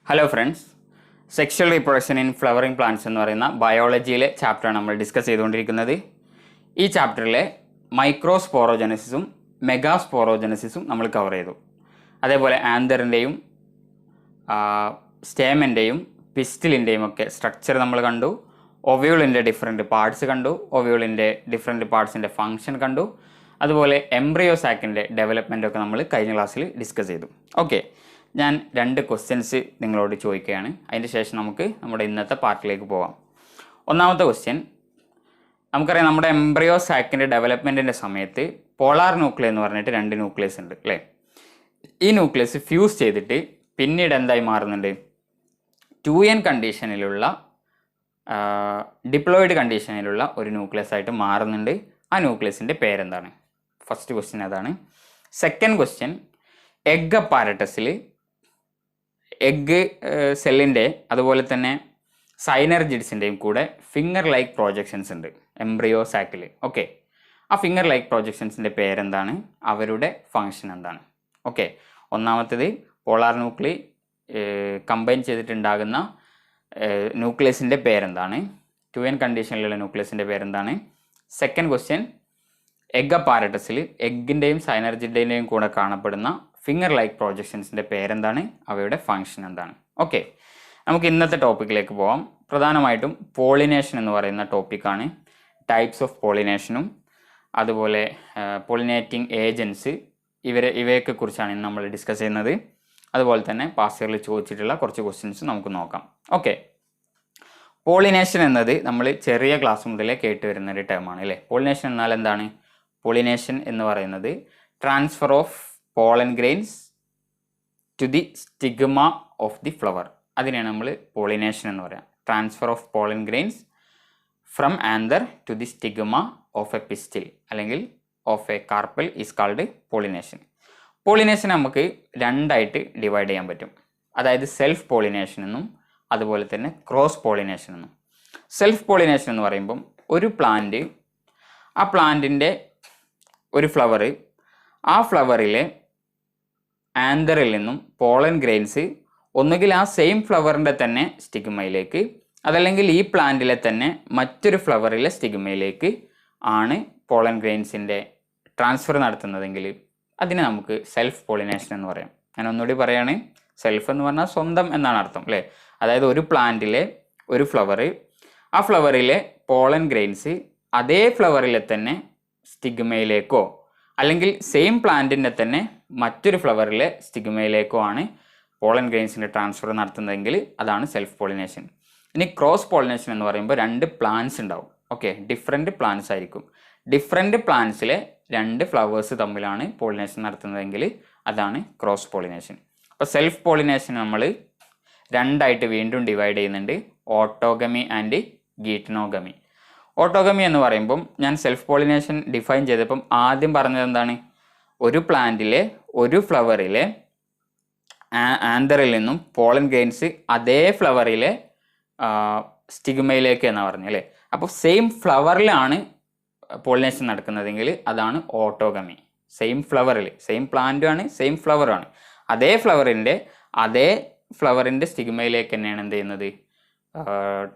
Hello friends, sexual reproduction in flowering plants എന്ന് പറയുന്ന ബയോളജിയിലെ ചാപ്റ്ററാണ് നമ്മൾ ഡിസ്കസ് ചെയ്തുകൊണ്ടിരിക്കുന്നത്. ഈ ചാപ്റ്ററിലെ മൈക്രോസ്പോറോജനസിസും മെഗാസ്പോറോജനസിസും നമ്മൾ കവർ ചെയ്തു. അതേപോലെ ആന്തറിൻ്റെയും സ്റ്റേമൻ്റെയും പിസ്റ്റിലിൻ്റെയും ഒക്കെ സ്ട്രക്ചർ നമ്മൾ കണ്ടു. ഒവ്യൂളിൻ്റെ ഡിഫറെൻറ്റ് പാർട്സ് കണ്ടു. ഒവ്യൂളിൻ്റെ ഡിഫറെൻറ്റ് പാർട്സിൻ്റെ ഫങ്ഷൻ കണ്ടു. അതുപോലെ എംബ്രിയോ സാക്കിൻ്റെ ഡെവലപ്മെൻ്റ് ഒക്കെ നമ്മൾ കഴിഞ്ഞ ക്ലാസ്സിൽ ഡിസ്കസ് ചെയ്തു. ഓക്കെ, ഞാൻ 2 ക്വസ്റ്റ്യൻസ് നിങ്ങളോട് ചോദിക്കുകയാണ്. അതിന് ശേഷം നമുക്ക് നമ്മുടെ ഇന്നത്തെ പാർട്ടിലേക്ക് പോകാം. ഒന്നാമത്തെ ക്വസ്റ്റ്യൻ, നമുക്കറിയാം നമ്മുടെ എംബ്രിയോ സാക്കിൻ്റെ ഡെവലപ്മെൻറ്റിൻ്റെ സമയത്ത് പോളാർ ന്യൂക്ലിയസ് എന്ന് പറഞ്ഞിട്ട് 2 ന്യൂക്ലിയസ് ഉണ്ട് അല്ലേ. ഈ ന്യൂക്ലിയസ് ഫ്യൂസ് ചെയ്തിട്ട് പിന്നീട് എന്തായി മാറുന്നുണ്ട്? 2n കണ്ടീഷനിലുള്ള ഡിപ്ലോയിഡ് കണ്ടീഷനിലുള്ള ഒരു ന്യൂക്ലിയസ് ആയിട്ട് മാറുന്നുണ്ട്. ആ ന്യൂക്ലിയസിൻ്റെ പേരെന്താണ്? ഫസ്റ്റ് ക്വസ്റ്റ്യൻ അതാണ്. സെക്കൻഡ് ക്വസ്റ്റ്യൻ, എഗ് അപ്പാരറ്റസിൽ എഗ് സെല്ലിൻ്റെ അതുപോലെ തന്നെ സൈനർജിഡ്സിൻ്റെയും കൂടെ ഫിംഗർ ലൈക്ക് പ്രോജക്ഷൻസ് ഉണ്ട് എംബ്രിയോ സാക്കിൽ. ഓക്കെ, ആ ഫിംഗർ ലൈക്ക് പ്രോജക്ഷൻസിൻ്റെ പേരെന്താണ്? അവരുടെ ഫങ്ഷൻ എന്താണ്? ഓക്കെ, ഒന്നാമത്തേത് പോളാർ ന്യൂക്ലി കമ്പൈൻ ചെയ്തിട്ടുണ്ടാകുന്ന ന്യൂക്ലിയസിൻ്റെ പേരെന്താണ്? 2n കണ്ടീഷനിലുള്ള ന്യൂക്ലിയസിൻ്റെ പേരെന്താണ്? സെക്കൻഡ് ക്വസ്റ്റ്യൻ, എഗ് അപ്പാരറ്റസിൽ എഗിൻ്റെയും സൈനർജിഡ്സിൻ്റെയും കൂടെ കാണപ്പെടുന്ന ഫിംഗർ ലൈക്ക് പ്രോജക്ഷൻസിൻ്റെ പേരെന്താണ്? അവയുടെ ഫങ്ഷൻ എന്താണ്? ഓക്കെ, നമുക്ക് ഇന്നത്തെ ടോപ്പിക്കിലേക്ക് പോകാം. പ്രധാനമായിട്ടും പോളിനേഷൻ എന്ന് പറയുന്ന ടോപ്പിക്കാണ്. ടൈപ്സ് ഓഫ് പോളിനേഷനും അതുപോലെ പോളിനേറ്റിംഗ് ഏജൻസ് ഇവയൊക്കെ കുറിച്ചാണ് ഇന്ന് നമ്മൾ ഡിസ്കസ് ചെയ്യുന്നത്. അതുപോലെ തന്നെ പാസ്റ്റ് ഇയറിൽ ചോദിച്ചിട്ടുള്ള കുറച്ച് ക്വസ്റ്റ്യൻസ് നമുക്ക് നോക്കാം. ഓക്കെ, പോളിനേഷൻ എന്നത് നമ്മൾ ചെറിയ ക്ലാസ് മുതലേ കേട്ട് വരുന്ന ഒരു ടേമാണ് അല്ലേ. പോളിനേഷൻ എന്നാൽ എന്താണ്? പോളിനേഷൻ എന്ന് പറയുന്നത് transfer of pollen grains to the stigma of the flower. അതിനെയാണ് നമ്മൾ പോളിനേഷൻ എന്ന് പറയാം. Transfer of pollen grains from anther to the stigma of a pistil അല്ലെങ്കിൽ of a carpel is called pollination. Pollination നമുക്ക് 2ആയിട്ട് divide ചെയ്യാൻ പറ്റും. അതായത് സെൽഫ് പോളിനേഷൻ എന്നും അതുപോലെ തന്നെ ക്രോസ് പോളിനേഷൻ എന്നും. സെൽഫ് പോളിനേഷൻ എന്ന് പറയുമ്പം ഒരു പ്ലാന്റ്, ആ പ്ലാന്റിൻ്റെ ഒരു ഫ്ലവർ, ആ ഫ്ലവറിലെ ആന്തറിൽ നിന്നും പോളൻ ഗ്രെയിൻസ് ഒന്നുകിൽ ആ സെയിം ഫ്ലവറിൻ്റെ തന്നെ സ്റ്റിഗ്മയിലേക്ക്, അതല്ലെങ്കിൽ ഈ പ്ലാന്റിലെ തന്നെ മറ്റൊരു ഫ്ലവറിലെ സ്റ്റിഗ്മയിലേക്ക് ആണ് പോളൻ ഗ്രെയിൻസിൻ്റെ ട്രാൻസ്ഫർ നടത്തുന്നതെങ്കിൽ അതിനെ നമുക്ക് സെൽഫ് പോളിനേഷൻ എന്ന് പറയാം. ഞാൻ ഒന്നുകൂടി പറയുകയാണ്, സെൽഫ് എന്ന് പറഞ്ഞാൽ സ്വന്തം എന്നാണ് അർത്ഥം അല്ലേ. അതായത് ഒരു പ്ലാന്റിലെ ഒരു ഫ്ലവർ, ആ ഫ്ലവറിലെ പോളൻ ഗ്രെയിൻസ് അതേ ഫ്ലവറിലെ തന്നെ സ്റ്റിഗ്മയിലേക്കോ അല്ലെങ്കിൽ സെയിം പ്ലാന്റിൻ്റെ തന്നെ മറ്റൊരു ഫ്ലവറിലെ സ്റ്റിഗ്മയിലേക്കോ ആണ് പോളൻ ഗ്രെയിൻസിൻ്റെ ട്രാൻസ്ഫർ നടത്തുന്നതെങ്കിൽ അതാണ് സെൽഫ് പോളിനേഷൻ. ഇനി ക്രോസ് പോളിനേഷൻ എന്ന് പറയുമ്പോൾ 2 പ്ലാന്റ്സ് ഉണ്ടാവും. ഓക്കെ, ഡിഫറെൻറ്റ് പ്ലാന്റ്സ് ആയിരിക്കും. ഡിഫറെൻറ്റ് പ്ലാന്റ്സിലെ 2 ഫ്ലവേഴ്സ് തമ്മിലാണ് പോളിനേഷൻ നടത്തുന്നതെങ്കിൽ അതാണ് ക്രോസ് പോളിനേഷൻ. അപ്പോൾ സെൽഫ് പോളിനേഷൻ നമ്മൾ 2ആയിട്ട് വീണ്ടും ഡിവൈഡ് ചെയ്യുന്നുണ്ട്, ഓട്ടോഗമി ആൻഡ് ഗീറ്റനോഗമി. ഓട്ടോഗമി എന്ന് പറയുമ്പം ഞാൻ സെൽഫ് പോളിനേഷൻ ഡിഫൈൻ ചെയ്തപ്പം ആദ്യം പറഞ്ഞത് എന്താണ്? ഒരു പ്ലാന്റിലെ ഒരു ഫ്ലവറിലെ ആന്തറിൽ നിന്നും പോളൻ ഗ്രെയിൻസ് അതേ ഫ്ലവറിലെ സ്റ്റിഗ്മയിലേക്ക് എന്നാണ് പറഞ്ഞത് അല്ലേ. അപ്പോൾ സെയിം ഫ്ലവറിലാണ് പോളിനേഷൻ നടക്കുന്നതെങ്കിൽ അതാണ് ഓട്ടോഗമി. സെയിം ഫ്ലവറിൽ, സെയിം പ്ലാന്റുമാണ്, സെയിം ഫ്ലവറാണ്, അതേ ഫ്ലവറിൻ്റെ സ്റ്റിഗ്മയിലേക്ക് തന്നെയാണ് എന്ത് ചെയ്യുന്നത്?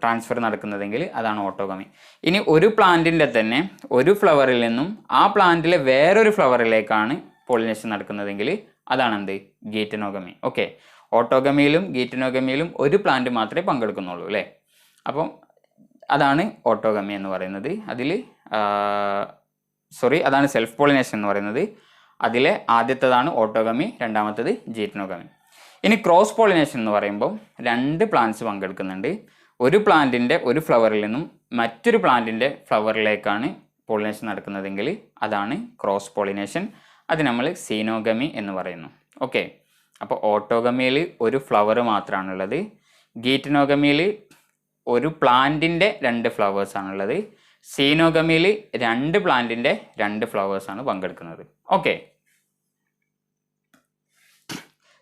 ട്രാൻസ്ഫർ നടക്കുന്നതെങ്കിൽ അതാണ് ഓട്ടോഗമി. ഇനി ഒരു പ്ലാന്റിൻ്റെ തന്നെ ഒരു ഫ്ലവറിൽ നിന്നും ആ പ്ലാന്റിലെ വേറൊരു ഫ്ലവറിലേക്കാണ് പോളിനേഷൻ നടക്കുന്നതെങ്കിൽ അതാണ് എന്ത്? ഗീറ്റനോഗമി. ഓക്കെ, ഓട്ടോഗമിയിലും ഗീറ്റനോഗമിയിലും ഒരു പ്ലാന്റ് മാത്രമേ പങ്കെടുക്കുന്നുള്ളൂ അല്ലേ. അപ്പം അതാണ് ഓട്ടോഗമി എന്ന് പറയുന്നത്. അതാണ് സെൽഫ് പോളിനേഷൻ എന്ന് പറയുന്നത്. അതിലെ ആദ്യത്തേതാണ് ഓട്ടോഗമി, രണ്ടാമത്തേത് ഗീറ്റനോഗമി. ഇനി ക്രോസ് പോളിനേഷൻ എന്ന് പറയുമ്പോൾ 2 പ്ലാന്റ്സ് പങ്കെടുക്കുന്നുണ്ട്. ഒരു പ്ലാന്റിൻ്റെ ഒരു ഫ്ലവറിൽ നിന്നും മറ്റൊരു പ്ലാന്റിൻ്റെ ഫ്ലവറിലേക്കാണ് പോളിനേഷൻ നടക്കുന്നതെങ്കിൽ അതാണ് ക്രോസ് പോളിനേഷൻ. അത് നമ്മൾ സീനോഗമി എന്ന് പറയുന്നു. ഓക്കെ, അപ്പോൾ ഓട്ടോഗമിയിൽ ഒരു ഫ്ലവർ മാത്രമാണുള്ളത്. ഗീറ്റനോഗമിയിൽ ഒരു പ്ലാന്റിൻ്റെ 2 ഫ്ലവേഴ്സാണുള്ളത്. സീനോഗമിയിൽ 2 പ്ലാന്റിൻ്റെ 2 ഫ്ലവേഴ്സാണ് പങ്കെടുക്കുന്നത്. ഓക്കെ,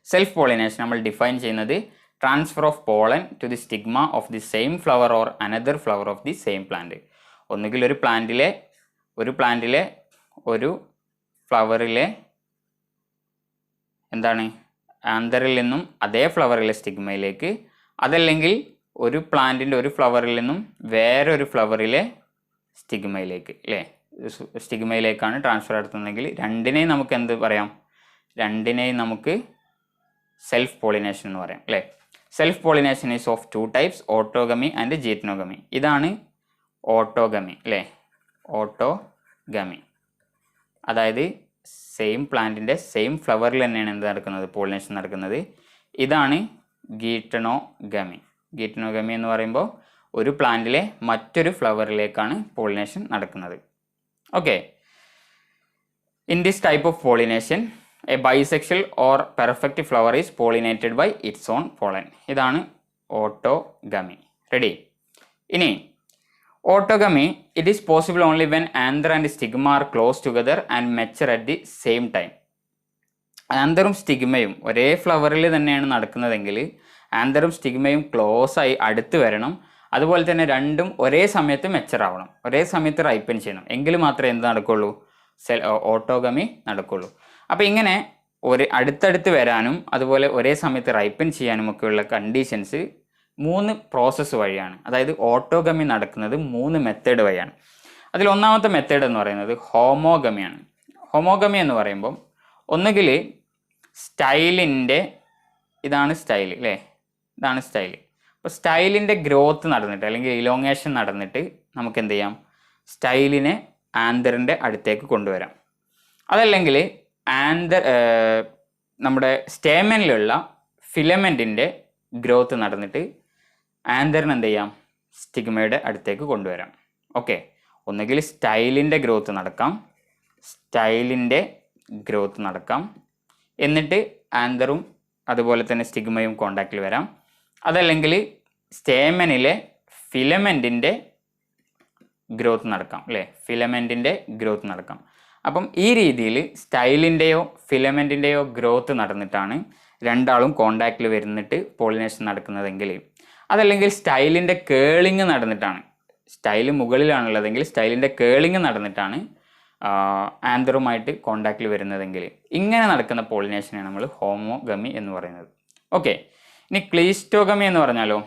സെൽഫ് പോളിനേഷൻ നമ്മൾ ഡിഫൈൻ ചെയ്യുന്നത് transfer of pollen to the stigma of the same flower or another flower of the same plant. ഒന്നുകിൽ ഒരു പ്ലാന്റിലെ ഒരു ഫ്ലവറിലെ എന്താണ് ആന്തറിൽ നിന്നും അതേ ഫ്ലവറിലെ സ്റ്റിഗ്മയിലേക്ക്, അതല്ലെങ്കിൽ ഒരു പ്ലാന്റിൻ്റെ ഒരു ഫ്ലവറിൽ നിന്നും വേറൊരു ഫ്ലവറിലെ സ്റ്റിഗ്മയിലേക്ക്, അല്ലേ, സ്റ്റിഗ്മയിലേക്കാണ് ട്രാൻസ്ഫർ നടത്തുന്നതെങ്കിൽ രണ്ടിനെയും നമുക്ക് എന്ത് പറയാം? രണ്ടിനെയും നമുക്ക് സെൽഫ് പോളിനേഷൻ എന്ന് പറയാം, അല്ലേ. Self pollination is of 2 types, autogamy and geitonogamy. ഇതാണ് ഓട്ടോഗമി, അല്ലേ, ഓട്ടോഗമി. അതായത് സെയിം പ്ലാന്റിൻ്റെ സെയിം ഫ്ലവറിൽ തന്നെയാണ് എന്ത് നടക്കുന്നത്? പോളിനേഷൻ നടക്കുന്നത്. ഇതാണ് ഗീറ്റനോഗമി. ഗീറ്റനോഗമി എന്ന് പറയുമ്പോൾ ഒരു പ്ലാന്റിലെ മറ്റൊരു ഫ്ലവറിലേക്കാണ് പോളിനേഷൻ നടക്കുന്നത്. Okay. In this type of pollination a bisexual or perfect flower is pollinated by its own pollen. ഇതാണ് ഓട്ടോഗമി. റെഡി? ഇനി autogamy, it is possible only when anther and stigma are close together and mature at the same time. ആന്തറും സ്റ്റിഗ്മയും ഒരേ ഫ്ലവറിൽ തന്നെയാണ് നടക്കുന്നതെങ്കിൽ ആന്തറും സ്റ്റിഗ്മയും close ആയി അടുത്ത് വരണം. അതുപോലെ തന്നെ രണ്ടും ഒരേ സമയത്ത് മെച്ചർ ആവണം, ഒരേ സമയത്ത് റൈപ്പൻ ചെയ്യണം. എങ്കിൽ മാത്രമേ എന്ത് നടക്കുള്ളൂ? ഓട്ടോഗമി നടക്കുള്ളൂ. അപ്പോൾ ഇങ്ങനെ അടുത്തടുത്ത് വരാനും അതുപോലെ ഒരേ സമയത്ത് റൈപ്പൻ ചെയ്യാനും ഒക്കെയുള്ള കണ്ടീഷൻസ് 3 പ്രോസസ്സ് വഴിയാണ്. അതായത് ഓട്ടോഗമി നടക്കുന്നത് 3 മെത്തേഡ് വഴിയാണ്. അതിൽ ഒന്നാമത്തെ മെത്തേഡ് എന്ന് പറയുന്നത് ഹോമോഗമിയാണ്. ഹോമോഗമി എന്ന് പറയുമ്പം ഒന്നുകിൽ സ്റ്റൈലിൻ്റെ, ഇതാണ് സ്റ്റൈൽ, അല്ലേ, ഇതാണ് സ്റ്റൈൽ. അപ്പോൾ സ്റ്റൈലിൻ്റെ ഗ്രോത്ത് നടന്നിട്ട് അല്ലെങ്കിൽ ഇലോങ്ങേഷൻ നടന്നിട്ട് നമുക്ക് എന്ത് ചെയ്യാം? സ്റ്റൈലിനെ ആന്തറിൻ്റെ അടുത്തേക്ക് കൊണ്ടുവരാം. അതല്ലെങ്കിൽ നമ്മുടെ സ്റ്റേമനിലുള്ള ഫിലമെൻറ്റിൻ്റെ ഗ്രോത്ത് നടന്നിട്ട് ആന്തറിന് എന്ത് ചെയ്യാം? സ്റ്റിഗ്മയുടെ അടുത്തേക്ക് കൊണ്ടുവരാം. ഓക്കെ. ഒന്നുകിൽ സ്റ്റൈലിൻ്റെ ഗ്രോത്ത് നടക്കാം, എന്നിട്ട് ആന്തറും അതുപോലെ തന്നെ സ്റ്റിഗ്മയും കോണ്ടാക്റ്റിൽ വരാം. അതല്ലെങ്കിൽ സ്റ്റേമനിലെ ഫിലമെൻറ്റിൻ്റെ ഗ്രോത്ത് നടക്കാം, അല്ലേ, ഫിലമെൻറ്റിൻ്റെ ഗ്രോത്ത് നടക്കാം. അപ്പം ഈ രീതിയിൽ സ്റ്റൈലിൻ്റെയോ ഫിലമെൻറ്റിൻ്റെയോ ഗ്രോത്ത് നടന്നിട്ടാണ് രണ്ടാളും കോണ്ടാക്റ്റിൽ വരുന്നിട്ട് പോളിനേഷൻ നടക്കുന്നതെങ്കിൽ, അതല്ലെങ്കിൽ സ്റ്റൈലിൻ്റെ കേളിങ് നടന്നിട്ടാണ്, സ്റ്റൈൽ മുകളിലാണുള്ളതെങ്കിൽ സ്റ്റൈലിൻ്റെ കേളിങ് നടന്നിട്ടാണ് ആന്തറുമായിട്ട് കോണ്ടാക്റ്റിൽ വരുന്നതെങ്കിൽ, ഇങ്ങനെ നടക്കുന്ന പോളിനേഷനാണ് നമ്മൾ ഹോമോഗമി എന്ന് പറയുന്നത്. ഓക്കെ. ഇനി ക്ലീസ്റ്റോഗമി എന്ന് പറഞ്ഞാലോ,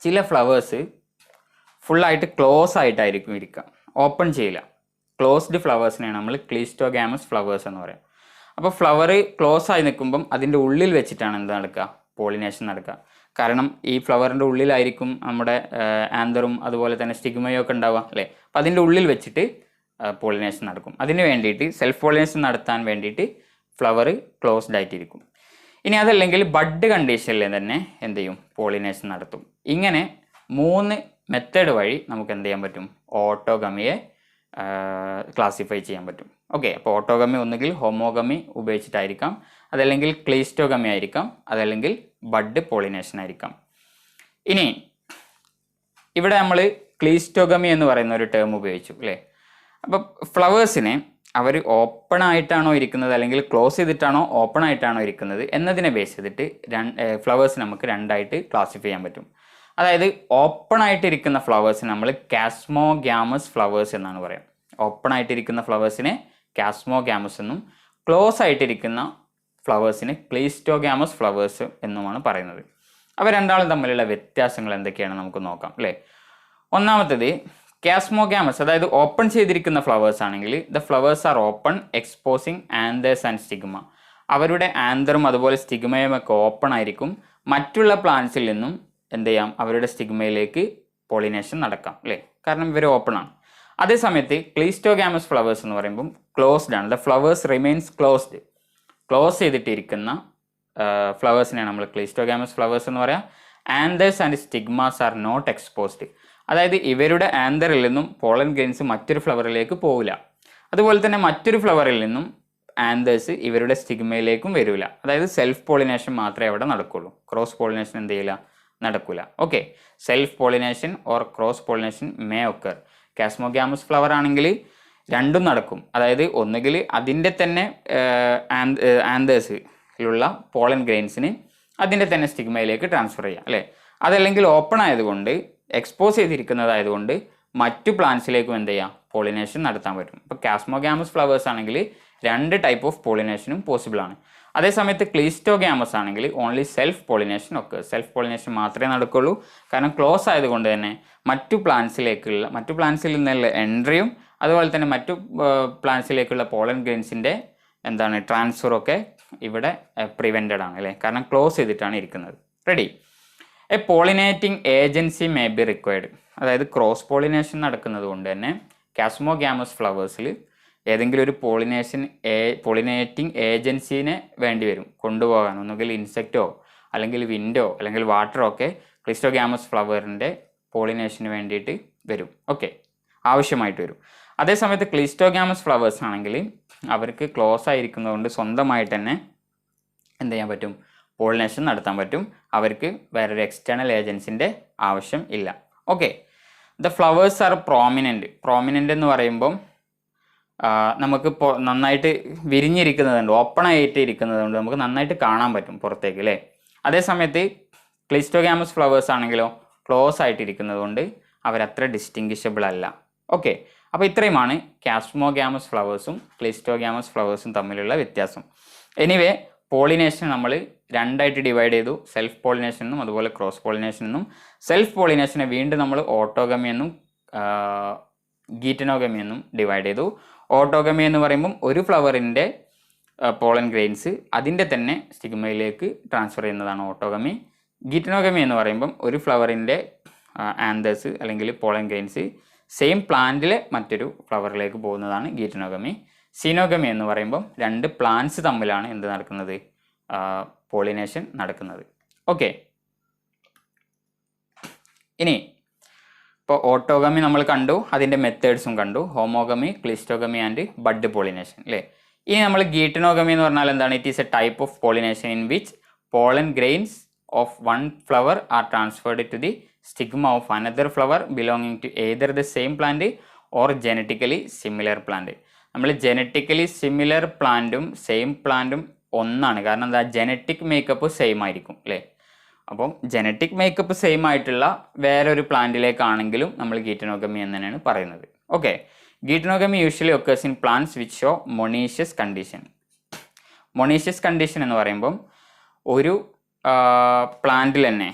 ചില ഫ്ലവേഴ്സ് ഫുള്ളായിട്ട് ക്ലോസ് ആയിട്ടായിരിക്കും ഇരിക്കുക, ഓപ്പൺ ചെയ്യില്ല. ക്ലോസ്ഡ് ഫ്ലവേഴ്സിനെയാണ് നമ്മൾ ക്ലീസ്റ്റോഗാമസ് ഫ്ലവേഴ്സ് എന്ന് പറയുക. അപ്പോൾ ഫ്ലവർ ക്ലോസ് ആയി നിൽക്കുമ്പം അതിൻ്റെ ഉള്ളിൽ വെച്ചിട്ടാണ് എന്ത് നടക്കുക? പോളിനേഷൻ നടക്കുക. കാരണം ഈ ഫ്ലവറിൻ്റെ ഉള്ളിലായിരിക്കും നമ്മുടെ ആന്തറും അതുപോലെ തന്നെ സ്റ്റിഗ്മയും ഒക്കെ ഉണ്ടാവുക, അല്ലേ. അപ്പോൾ അതിൻ്റെ ഉള്ളിൽ വെച്ചിട്ട് പോളിനേഷൻ നടക്കും. അതിന് വേണ്ടിയിട്ട് സെൽഫ് പോളിനേഷൻ നടത്താൻ വേണ്ടിയിട്ട് ഫ്ലവർ ക്ലോസ്ഡ് ആയിട്ടിരിക്കും. ഇനി അതല്ലെങ്കിൽ ബഡ് കണ്ടീഷനിൽ തന്നെ എന്ത് ചെയ്യും? പോളിനേഷൻ നടത്തും. ഇങ്ങനെ 3 മെത്തേഡ് വഴി നമുക്ക് എന്ത് ചെയ്യാൻ പറ്റും? ഓട്ടോഗമിയെ ക്ലാസിഫൈ ചെയ്യാൻ പറ്റും. ഓക്കെ. അപ്പോൾ ഓട്ടോഗമി ഒന്നുകിൽ ഹോമോഗമി ഉപയോഗിച്ചിട്ടായിരിക്കാം, അതല്ലെങ്കിൽ ക്ലീസ്റ്റോഗമി ആയിരിക്കാം, അതല്ലെങ്കിൽ ബഡ് പോളിനേഷൻ ആയിരിക്കാം. ഇനി ഇവിടെ നമ്മൾ ക്ലീസ്റ്റോഗമി എന്ന് പറയുന്ന ഒരു ടേം ഉപയോഗിച്ചു, അല്ലേ. അപ്പോൾ ഫ്ലവേഴ്സിനെ അവർ ഓപ്പൺ ആയിട്ടാണോ ഇരിക്കുന്നത് അല്ലെങ്കിൽ ക്ലോസ് ചെയ്തിട്ടാണോ ഓപ്പൺ ആയിട്ടാണോ ഇരിക്കുന്നത് എന്നതിനെ ബേസ് ചെയ്തിട്ട് ഫ്ലവേഴ്സ് നമുക്ക് 2 ആയിട്ട് ക്ലാസിഫൈ ചെയ്യാൻ പറ്റും. അതായത് ഓപ്പൺ ആയിട്ടിരിക്കുന്ന ഫ്ലവേഴ്സിന് നമ്മൾ കാസ്മോഗ്യാമസ് ഫ്ലവേഴ്സ് എന്നാണ് പറയുക. ഓപ്പൺ ആയിട്ടിരിക്കുന്ന ഫ്ലവേഴ്സിനെ കാസ്മോഗ്യാമസ് എന്നും ക്ലോസ് ആയിട്ടിരിക്കുന്ന ഫ്ലവേഴ്സിന് ക്ലീസ്റ്റോഗ്യാമസ് ഫ്ലവേഴ്സ് എന്നുമാണ് പറയുന്നത്. അവ രണ്ടാളും തമ്മിലുള്ള വ്യത്യാസങ്ങൾ എന്തൊക്കെയാണ് നമുക്ക് നോക്കാം, അല്ലേ. ഒന്നാമത്തേത് കാസ്മോഗ്യാമസ്, അതായത് ഓപ്പൺ ചെയ്തിരിക്കുന്ന ഫ്ലവേഴ്സ് ആണെങ്കിൽ the flowers are open exposing anthers and stigma. അവരുടെ ആന്തറും അതുപോലെ സ്റ്റിഗ്മയും ഒക്കെ ഓപ്പൺ ആയിരിക്കും. മറ്റുള്ള പ്ലാന്റ്സിൽ നിന്നും എന്ത് ചെയ്യാം? അവരുടെ സ്റ്റിഗ്മയിലേക്ക് പോളിനേഷൻ നടക്കാം, അല്ലേ, കാരണം ഇവർ ഓപ്പൺ ആണ്. അതേസമയത്ത് ക്ലീസ്റ്റോഗ്യാമസ് ഫ്ലവേഴ്സ് എന്ന് പറയുമ്പം ക്ലോസ്ഡ് ആണ്. ദ ഫ്ലവേഴ്സ് റിമെയിൻസ് ക്ലോസ് ചെയ്തിട്ടിരിക്കുന്ന ഫ്ലവേഴ്സിനെയാണ് നമ്മൾ ക്ലീസ്റ്റോഗ്യാമസ് ഫ്ലവേഴ്സ് എന്ന് പറയാം. Anthers and stigmas are not exposed. അതായത് ഇവരുടെ ആന്തറിൽ നിന്നും പോളൻ ഗ്രെയിൻസ് മറ്റൊരു ഫ്ലവറിലേക്ക് പോവില്ല. അതുപോലെ തന്നെ മറ്റൊരു ഫ്ലവറിൽ നിന്നും ആന്തേഴ്സ് ഇവരുടെ സ്റ്റിഗ്മയിലേക്കും വരില്ല. അതായത് സെൽഫ് പോളിനേഷൻ മാത്രമേ അവിടെ നടക്കുള്ളൂ. ക്രോസ് പോളിനേഷൻ എന്ത് ചെയ്യില്ല? നടക്കില്ല. Okay. Self pollination or cross pollination may occur. Chasmogamous flower ആണെങ്കിൽ രണ്ടും നടക്കും. അതായത് ഒന്നുകിൽ അതിൻ്റെ തന്നെ ആന്തേഴ്സിലുള്ള പോളൻ ഗ്രെയിൻസിന് അതിൻ്റെ തന്നെ സ്റ്റിഗ്മയിലേക്ക് ട്രാൻസ്ഫർ ചെയ്യാം, അല്ലേ. അതല്ലെങ്കിൽ ഓപ്പൺ ആയതുകൊണ്ട് എക്സ്പോസ് ചെയ്തിരിക്കുന്നതായതുകൊണ്ട് മറ്റു പ്ലാന്റ്സിലേക്കും എന്ത് ചെയ്യാം? പോളിനേഷൻ നടത്താൻ പറ്റും. ഇപ്പോൾ കാസ്മോഗ്യാമസ് ഫ്ലവേഴ്സ് ആണെങ്കിൽ 2 ടൈപ്പ് ഓഫ് പോളിനേഷനും പോസിബിൾ ആണ്. അതേസമയത്ത് ക്ലീസ്റ്റോഗ്യാമസ് ആണെങ്കിൽ ഓൺലി സെൽഫ് പോളിനേഷൻ ഒക്കെ, സെൽഫ് പോളിനേഷൻ മാത്രമേ നടക്കുള്ളൂ. കാരണം ക്ലോസ് ആയതുകൊണ്ട് തന്നെ മറ്റു പ്ലാന്റ്സിൽ നിന്നുള്ള എൻട്രിയും അതുപോലെ തന്നെ മറ്റു പ്ലാന്റ്സിലേക്കുള്ള പോളൻ ഗ്രെയിൻസിൻ്റെ ട്രാൻസ്ഫറൊക്കെ ഇവിടെ പ്രിവെൻറ്റഡ് ആണ് അല്ലേ, കാരണം ക്ലോസ് ചെയ്തിട്ടാണ് ഇരിക്കുന്നത്. Ready. A pollinating agency may be required. അതായത് ക്രോസ് പോളിനേഷൻ നടക്കുന്നത് കൊണ്ട് തന്നെ കാസ്മോഗ്യാമസ് ഫ്ലവേഴ്സിൽ ഏതെങ്കിലും ഒരു പോളിനേറ്റിംഗ് ഏജൻസീനെ വേണ്ടി വരും കൊണ്ടുപോകാൻ. ഒന്നുകിൽ ഇൻസെക്റ്റോ അല്ലെങ്കിൽ വിൻഡോ അല്ലെങ്കിൽ വാട്ടറോ ഒക്കെ ക്ലിസ്റ്റോഗ്യാമസ് ഫ്ലവറിൻ്റെ പോളിനേഷന് വേണ്ടിയിട്ട് വരും. ഓക്കെ, ആവശ്യമായിട്ട് വരും. അതേസമയത്ത് ക്ലിസ്റ്റോഗ്യാമസ് ഫ്ലവേഴ്സ് ആണെങ്കിൽ അവർക്ക് ക്ലോസ് ആയിരിക്കുന്നതുകൊണ്ട് സ്വന്തമായിട്ട് തന്നെ എന്ത് ചെയ്യാൻ പറ്റും, പോളിനേഷൻ നടത്താൻ പറ്റും. അവർക്ക് വേറൊരു എക്സ്റ്റേണൽ ഏജൻസിൻ്റെ ആവശ്യം ഇല്ല. Okay, the flowers are prominent എന്ന് പറയുമ്പം നമുക്ക് നന്നായിട്ട് വിരിഞ്ഞിരിക്കുന്നതുണ്ട്, ഓപ്പൺ ആയിട്ട് ഇരിക്കുന്നതുകൊണ്ട് നമുക്ക് നന്നായിട്ട് കാണാൻ പറ്റും പുറത്തേക്ക് അല്ലേ. അതേസമയത്ത് ക്ലിസ്റ്റോഗ്യാമസ് ഫ്ലവേഴ്സ് ആണെങ്കിലോ ക്ലോസ് ആയിട്ടിരിക്കുന്നത് കൊണ്ട് അവരത്ര ഡിസ്റ്റിങ്വിഷബിൾ അല്ല. ഓക്കെ, അപ്പോൾ ഇത്രയുമാണ് കാസ്മോഗ്യാമസ് ഫ്ലവേഴ്സും ക്ലിസ്റ്റോഗ്യാമസ് ഫ്ലവേഴ്സും തമ്മിലുള്ള വ്യത്യാസം. എനിവേ പോളിനേഷൻ നമ്മൾ രണ്ടായിട്ട് ഡിവൈഡ് ചെയ്തു, സെൽഫ് പോളിനേഷൻ എന്നും അതുപോലെ ക്രോസ് പോളിനേഷൻ എന്നും. സെൽഫ് പോളിനേഷനെ വീണ്ടും നമ്മൾ ഓട്ടോഗമി എന്നും ഗീറ്റനോഗമി എന്നും ഡിവൈഡ് ചെയ്തു. ഓട്ടോഗമി എന്ന് പറയുമ്പം ഒരു ഫ്ലവറിൻ്റെ പോളൻ ഗ്രെയിൻസ് അതിൻ്റെ തന്നെ സ്റ്റിഗ്മയിലേക്ക് ട്രാൻസ്ഫർ ചെയ്യുന്നതാണ് ഓട്ടോഗമി. ഗീറ്റനോഗമി എന്ന് പറയുമ്പം ഒരു ഫ്ലവറിൻ്റെ ആന്തേഴ്സ് അല്ലെങ്കിൽ പോളൻ ഗ്രെയിൻസ് സെയിം പ്ലാന്റിലെ മറ്റൊരു ഫ്ലവറിലേക്ക് പോകുന്നതാണ് ഗീറ്റനോഗമി. സീനോഗമി എന്ന് പറയുമ്പം രണ്ട് പ്ലാന്റ്സ് തമ്മിലാണ് എന്ത് നടക്കുന്നത്, പോളിനേഷൻ നടക്കുന്നത്. ഓക്കെ, ഇനി ഇപ്പോൾ ഓട്ടോഗമി നമ്മൾ കണ്ടു, അതിൻ്റെ മെത്തേഡ്സും കണ്ടു, homogamy, cleistogamy and bud pollination അല്ലേ. ഇനി നമ്മൾ ഗീറ്റനോഗമി എന്ന് പറഞ്ഞാൽ എന്താണ്? It is a type of pollination in which pollen grains of one flower are transferred to the stigma of another flower belonging to either the same plant or genetically similar plant. നമ്മൾ genetically similar പ്ലാന്റും same പ്ലാന്റും ഒന്നാണ്, കാരണം എന്താ, genetic makeup same ആയിരിക്കും അല്ലേ. അപ്പം genetic makeup same ആയിട്ടുള്ള വേറൊരു പ്ലാന്റിലേക്കാണെങ്കിലും നമ്മൾ ഗീറ്റനോഗമി എന്ന് തന്നെയാണ് പറയുന്നത്. Okay, geitonogamy usually occurs in plants which show monoecious condition. Monoecious condition എന്ന് പറയുമ്പം ഒരു പ്ലാന്റിൽ തന്നെ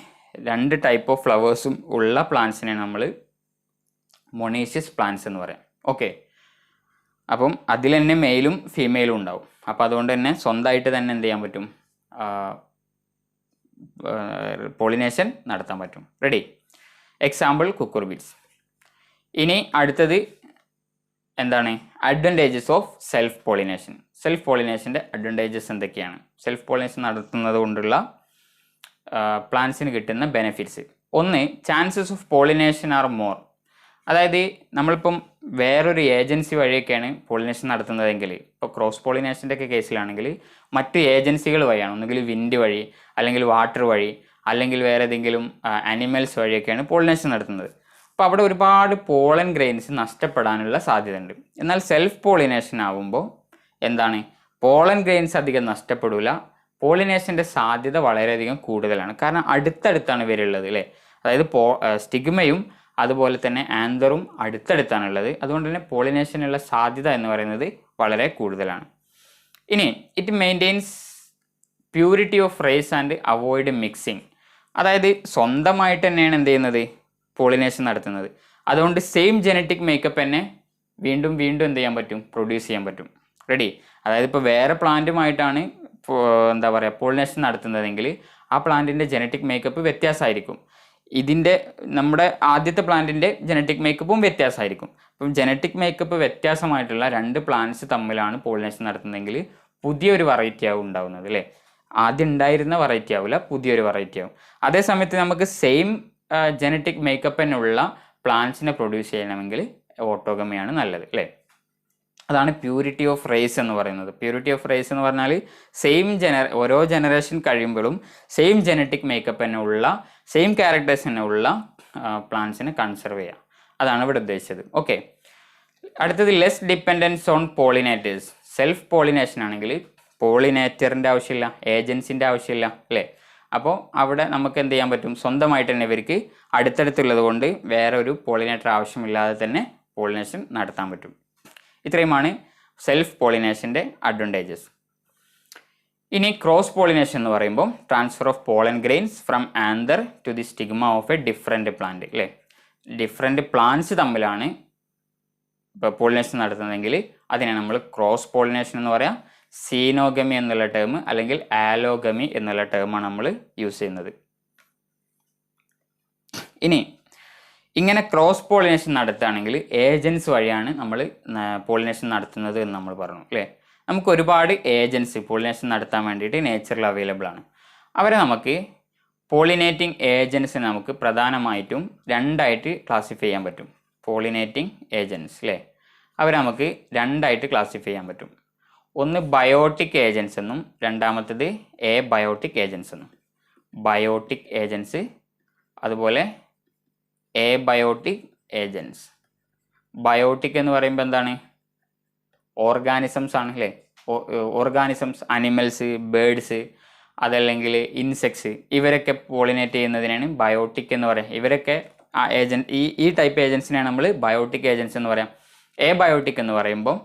രണ്ട് ടൈപ്പ് ഓഫ് ഫ്ലവേഴ്സും ഉള്ള പ്ലാന്റ്സിനെ നമ്മൾ മൊണീഷ്യസ് പ്ലാന്റ്സ് എന്ന് പറയാം. ഓക്കെ, അപ്പം അതിൽ തന്നെ മെയിലും ഫീമെയിലും ഉണ്ടാവും. അപ്പോൾ അതുകൊണ്ട് തന്നെ സ്വന്തമായിട്ട് തന്നെ എന്ത് ചെയ്യാൻ പറ്റും, പോളിനേഷൻ നടത്താൻ പറ്റും. റെഡി. Example cucurbits. ഇനി അടുത്തത് എന്താണ്, advantages of self pollination. Self പോളിനേഷൻ്റെ അഡ്വാൻറ്റേജസ് എന്തൊക്കെയാണ്, സെൽഫ് പോളിനേഷൻ നടത്തുന്നത് കൊണ്ടുള്ള പ്ലാന്റ്സിന് കിട്ടുന്ന ബെനിഫിറ്റ്സ്. ഒന്ന്, chances of pollination are more. അതായത് നമ്മളിപ്പം വേറൊരു ഏജൻസി വഴിയൊക്കെയാണ് പോളിനേഷൻ നടത്തുന്നതെങ്കിൽ, ഇപ്പോൾ ക്രോസ് പോളിനേഷൻ്റെ ഒക്കെ കേസിലാണെങ്കിൽ മറ്റു ഏജൻസികൾ വഴിയാണ്, ഒന്നുകിൽ വിൻഡ് വഴി അല്ലെങ്കിൽ വാട്ടർ വഴി അല്ലെങ്കിൽ വേറെ ഏതെങ്കിലും ആനിമൽസ് വഴിയൊക്കെയാണ് പോളിനേഷൻ നടത്തുന്നത്. അപ്പോൾ അവിടെ ഒരുപാട് പോളൻ ഗ്രെയിൻസ് നഷ്ടപ്പെടാനുള്ള സാധ്യതയുണ്ട്. എന്നാൽ സെൽഫ് പോളിനേഷൻ ആവുമ്പോൾ എന്താണ്, പോളൻ ഗ്രെയിൻസ് അധികം നഷ്ടപ്പെടില്ല, പോളിനേഷൻ്റെ സാധ്യത വളരെയധികം കൂടുതലാണ്. കാരണം അടുത്തടുത്താണ് ഇവരുള്ളത് അല്ലേ. അതായത് സ്റ്റിഗ്മയും അതുപോലെ തന്നെ ആന്തറും അടുത്തടുത്താണുള്ളത്. അതുകൊണ്ട് തന്നെ പോളിനേഷനുള്ള സാധ്യത എന്ന് പറയുന്നത് വളരെ കൂടുതലാണ്. ഇനി it maintains purity of race and avoid mixing. അതായത് സ്വന്തമായിട്ട് തന്നെയാണ് എന്ത് ചെയ്യുന്നത്, പോളിനേഷൻ നടത്തുന്നത്. അതുകൊണ്ട് സെയിം ജനറ്റിക് മേക്കപ്പ് തന്നെ വീണ്ടും വീണ്ടും എന്ത് ചെയ്യാൻ പറ്റും, പ്രൊഡ്യൂസ് ചെയ്യാൻ പറ്റും. റെഡി. അതായത് ഇപ്പോൾ വേറെ പ്ലാന്റുമായിട്ടാണ് എന്താ പറയുക പോളിനേഷൻ നടത്തുന്നതെങ്കിൽ ആ പ്ലാന്റിൻ്റെ ജനറ്റിക് മേക്കപ്പ് വ്യത്യാസമായിരിക്കും. ഇതിൻ്റെ നമ്മുടെ ആദ്യത്തെ പ്ലാന്റിൻ്റെ ജനറ്റിക് മേക്കപ്പും വ്യത്യാസമായിരിക്കും. അപ്പം ജനറ്റിക് മേക്കപ്പ് വ്യത്യാസമായിട്ടുള്ള രണ്ട് പ്ലാന്റ്സ് തമ്മിലാണ് പോളിനേഷൻ നടത്തുന്നതെങ്കിൽ പുതിയൊരു വെറൈറ്റി ആവും ഉണ്ടാവുന്നത് അല്ലേ. ആദ്യം ഉണ്ടായിരുന്ന വെറൈറ്റി ആവില്ല, പുതിയൊരു വെറൈറ്റി ആവും. അതേസമയത്ത് നമുക്ക് സെയിം ജനറ്റിക് മേക്കപ്പ് തന്നെയുള്ള പ്ലാന്റ്സിനെ പ്രൊഡ്യൂസ് ചെയ്യണമെങ്കിൽ ഓട്ടോഗമിയാണ് നല്ലത് അല്ലേ. അതാണ് പ്യൂരിറ്റി ഓഫ് റേസ് എന്ന് പറയുന്നത്. പ്യൂരിറ്റി ഓഫ് റേസ് എന്ന് പറഞ്ഞാൽ സെയിം ഓരോ ജനറേഷൻ കഴിയുമ്പോഴും സെയിം ജനറ്റിക് മേക്കപ്പ് തന്നെ ഉള്ള സെയിം ക്യാരക്ടേഴ്സ് തന്നെ ഉള്ള പ്ലാന്റ്സിനെ കൺസർവ് ചെയ്യുക, അതാണ് ഇവിടെ ഉദ്ദേശിച്ചത്. ഓക്കെ, അടുത്തത് less dependence on pollinators. Self pollination ആണെങ്കിൽ പോളിനേറ്ററിൻ്റെ ആവശ്യമില്ല, ഏജൻസിൻ്റെ ആവശ്യമില്ല അല്ലേ. അപ്പോൾ അവിടെ നമുക്ക് എന്ത് ചെയ്യാൻ പറ്റും, സ്വന്തമായിട്ട് തന്നെ ഇവർക്ക് അടുത്തടുത്തുള്ളത് കൊണ്ട് വേറെ ഒരു പോളിനേറ്റർ ആവശ്യമില്ലാതെ തന്നെ പോളിനേഷൻ നടത്താൻ പറ്റും. ഇത്രയുമാണ് സെൽഫ് പോളിനേഷൻ്റെ അഡ്വാൻറ്റേജസ്. ഇനി ക്രോസ് പോളിനേഷൻ എന്ന് പറയുമ്പോൾ transfer of pollen grains from anther to the stigma of a different plant അല്ലേ. ഡിഫറെൻറ്റ് പ്ലാന്റ്സ് തമ്മിലാണ് ഇപ്പോൾ പോളിനേഷൻ നടത്തുന്നതെങ്കിൽ അതിനെ നമ്മൾ ക്രോസ് പോളിനേഷൻ എന്ന് പറയാം. സീനോഗമി എന്നുള്ള ടേം അല്ലെങ്കിൽ ആലോഗമി എന്നുള്ള ടേമാണ് നമ്മൾ യൂസ് ചെയ്യുന്നത്. ഇനി ഇങ്ങനെ ക്രോസ് പോളിനേഷൻ നടത്തുകയാണെങ്കിൽ ഏജൻസ് വഴിയാണ് നമ്മൾ പോളിനേഷൻ നടത്തുന്നത് എന്ന് നമ്മൾ പറഞ്ഞു അല്ലേ. നമുക്ക് ഒരുപാട് ഏജൻസ് പോളിനേഷൻ നടത്താൻ വേണ്ടിയിട്ട് നേച്ചറിൽ അവൈലബിൾ ആണ്. അവരെ നമുക്ക് പോളിനേറ്റിംഗ് ഏജൻസിനെ നമുക്ക് പ്രധാനമായിട്ടും രണ്ടായിട്ട് ക്ലാസിഫൈ ചെയ്യാൻ പറ്റും. പോളിനേറ്റിംഗ് ഏജൻസ് അല്ലേ, അവരെ നമുക്ക് രണ്ടായിട്ട് ക്ലാസിഫൈ ചെയ്യാൻ പറ്റും. ഒന്ന് ബയോട്ടിക് ഏജൻസ് എന്നും രണ്ടാമത്തേത് എബയോട്ടിക് ഏജൻസ് എന്നും. ബയോട്ടിക് ഏജൻസ് അതുപോലെ എബയോട്ടിക് ഏജൻസ്. ബയോട്ടിക് എന്ന് പറയുമ്പോൾ എന്താണ്? ഓർഗാനിസംസ് ആണ് അല്ലേ. ഓർഗാനിസംസ്, അനിമൽസ്, ബേഡ്സ്, അതല്ലെങ്കിൽ ഇൻസെക്ട്സ്, ഇവരൊക്കെ പോളിനേറ്റ് ചെയ്യുന്നതിനാണ് ബയോട്ടിക് എന്ന് പറയാം. ഇവരൊക്കെ ആ ഈ ടൈപ്പ് ഏജൻസിനെയാണ് നമ്മൾ ബയോട്ടിക് ഏജൻസ് എന്ന് പറയാം. എബയോട്ടിക് എന്ന് പറയുമ്പോൾ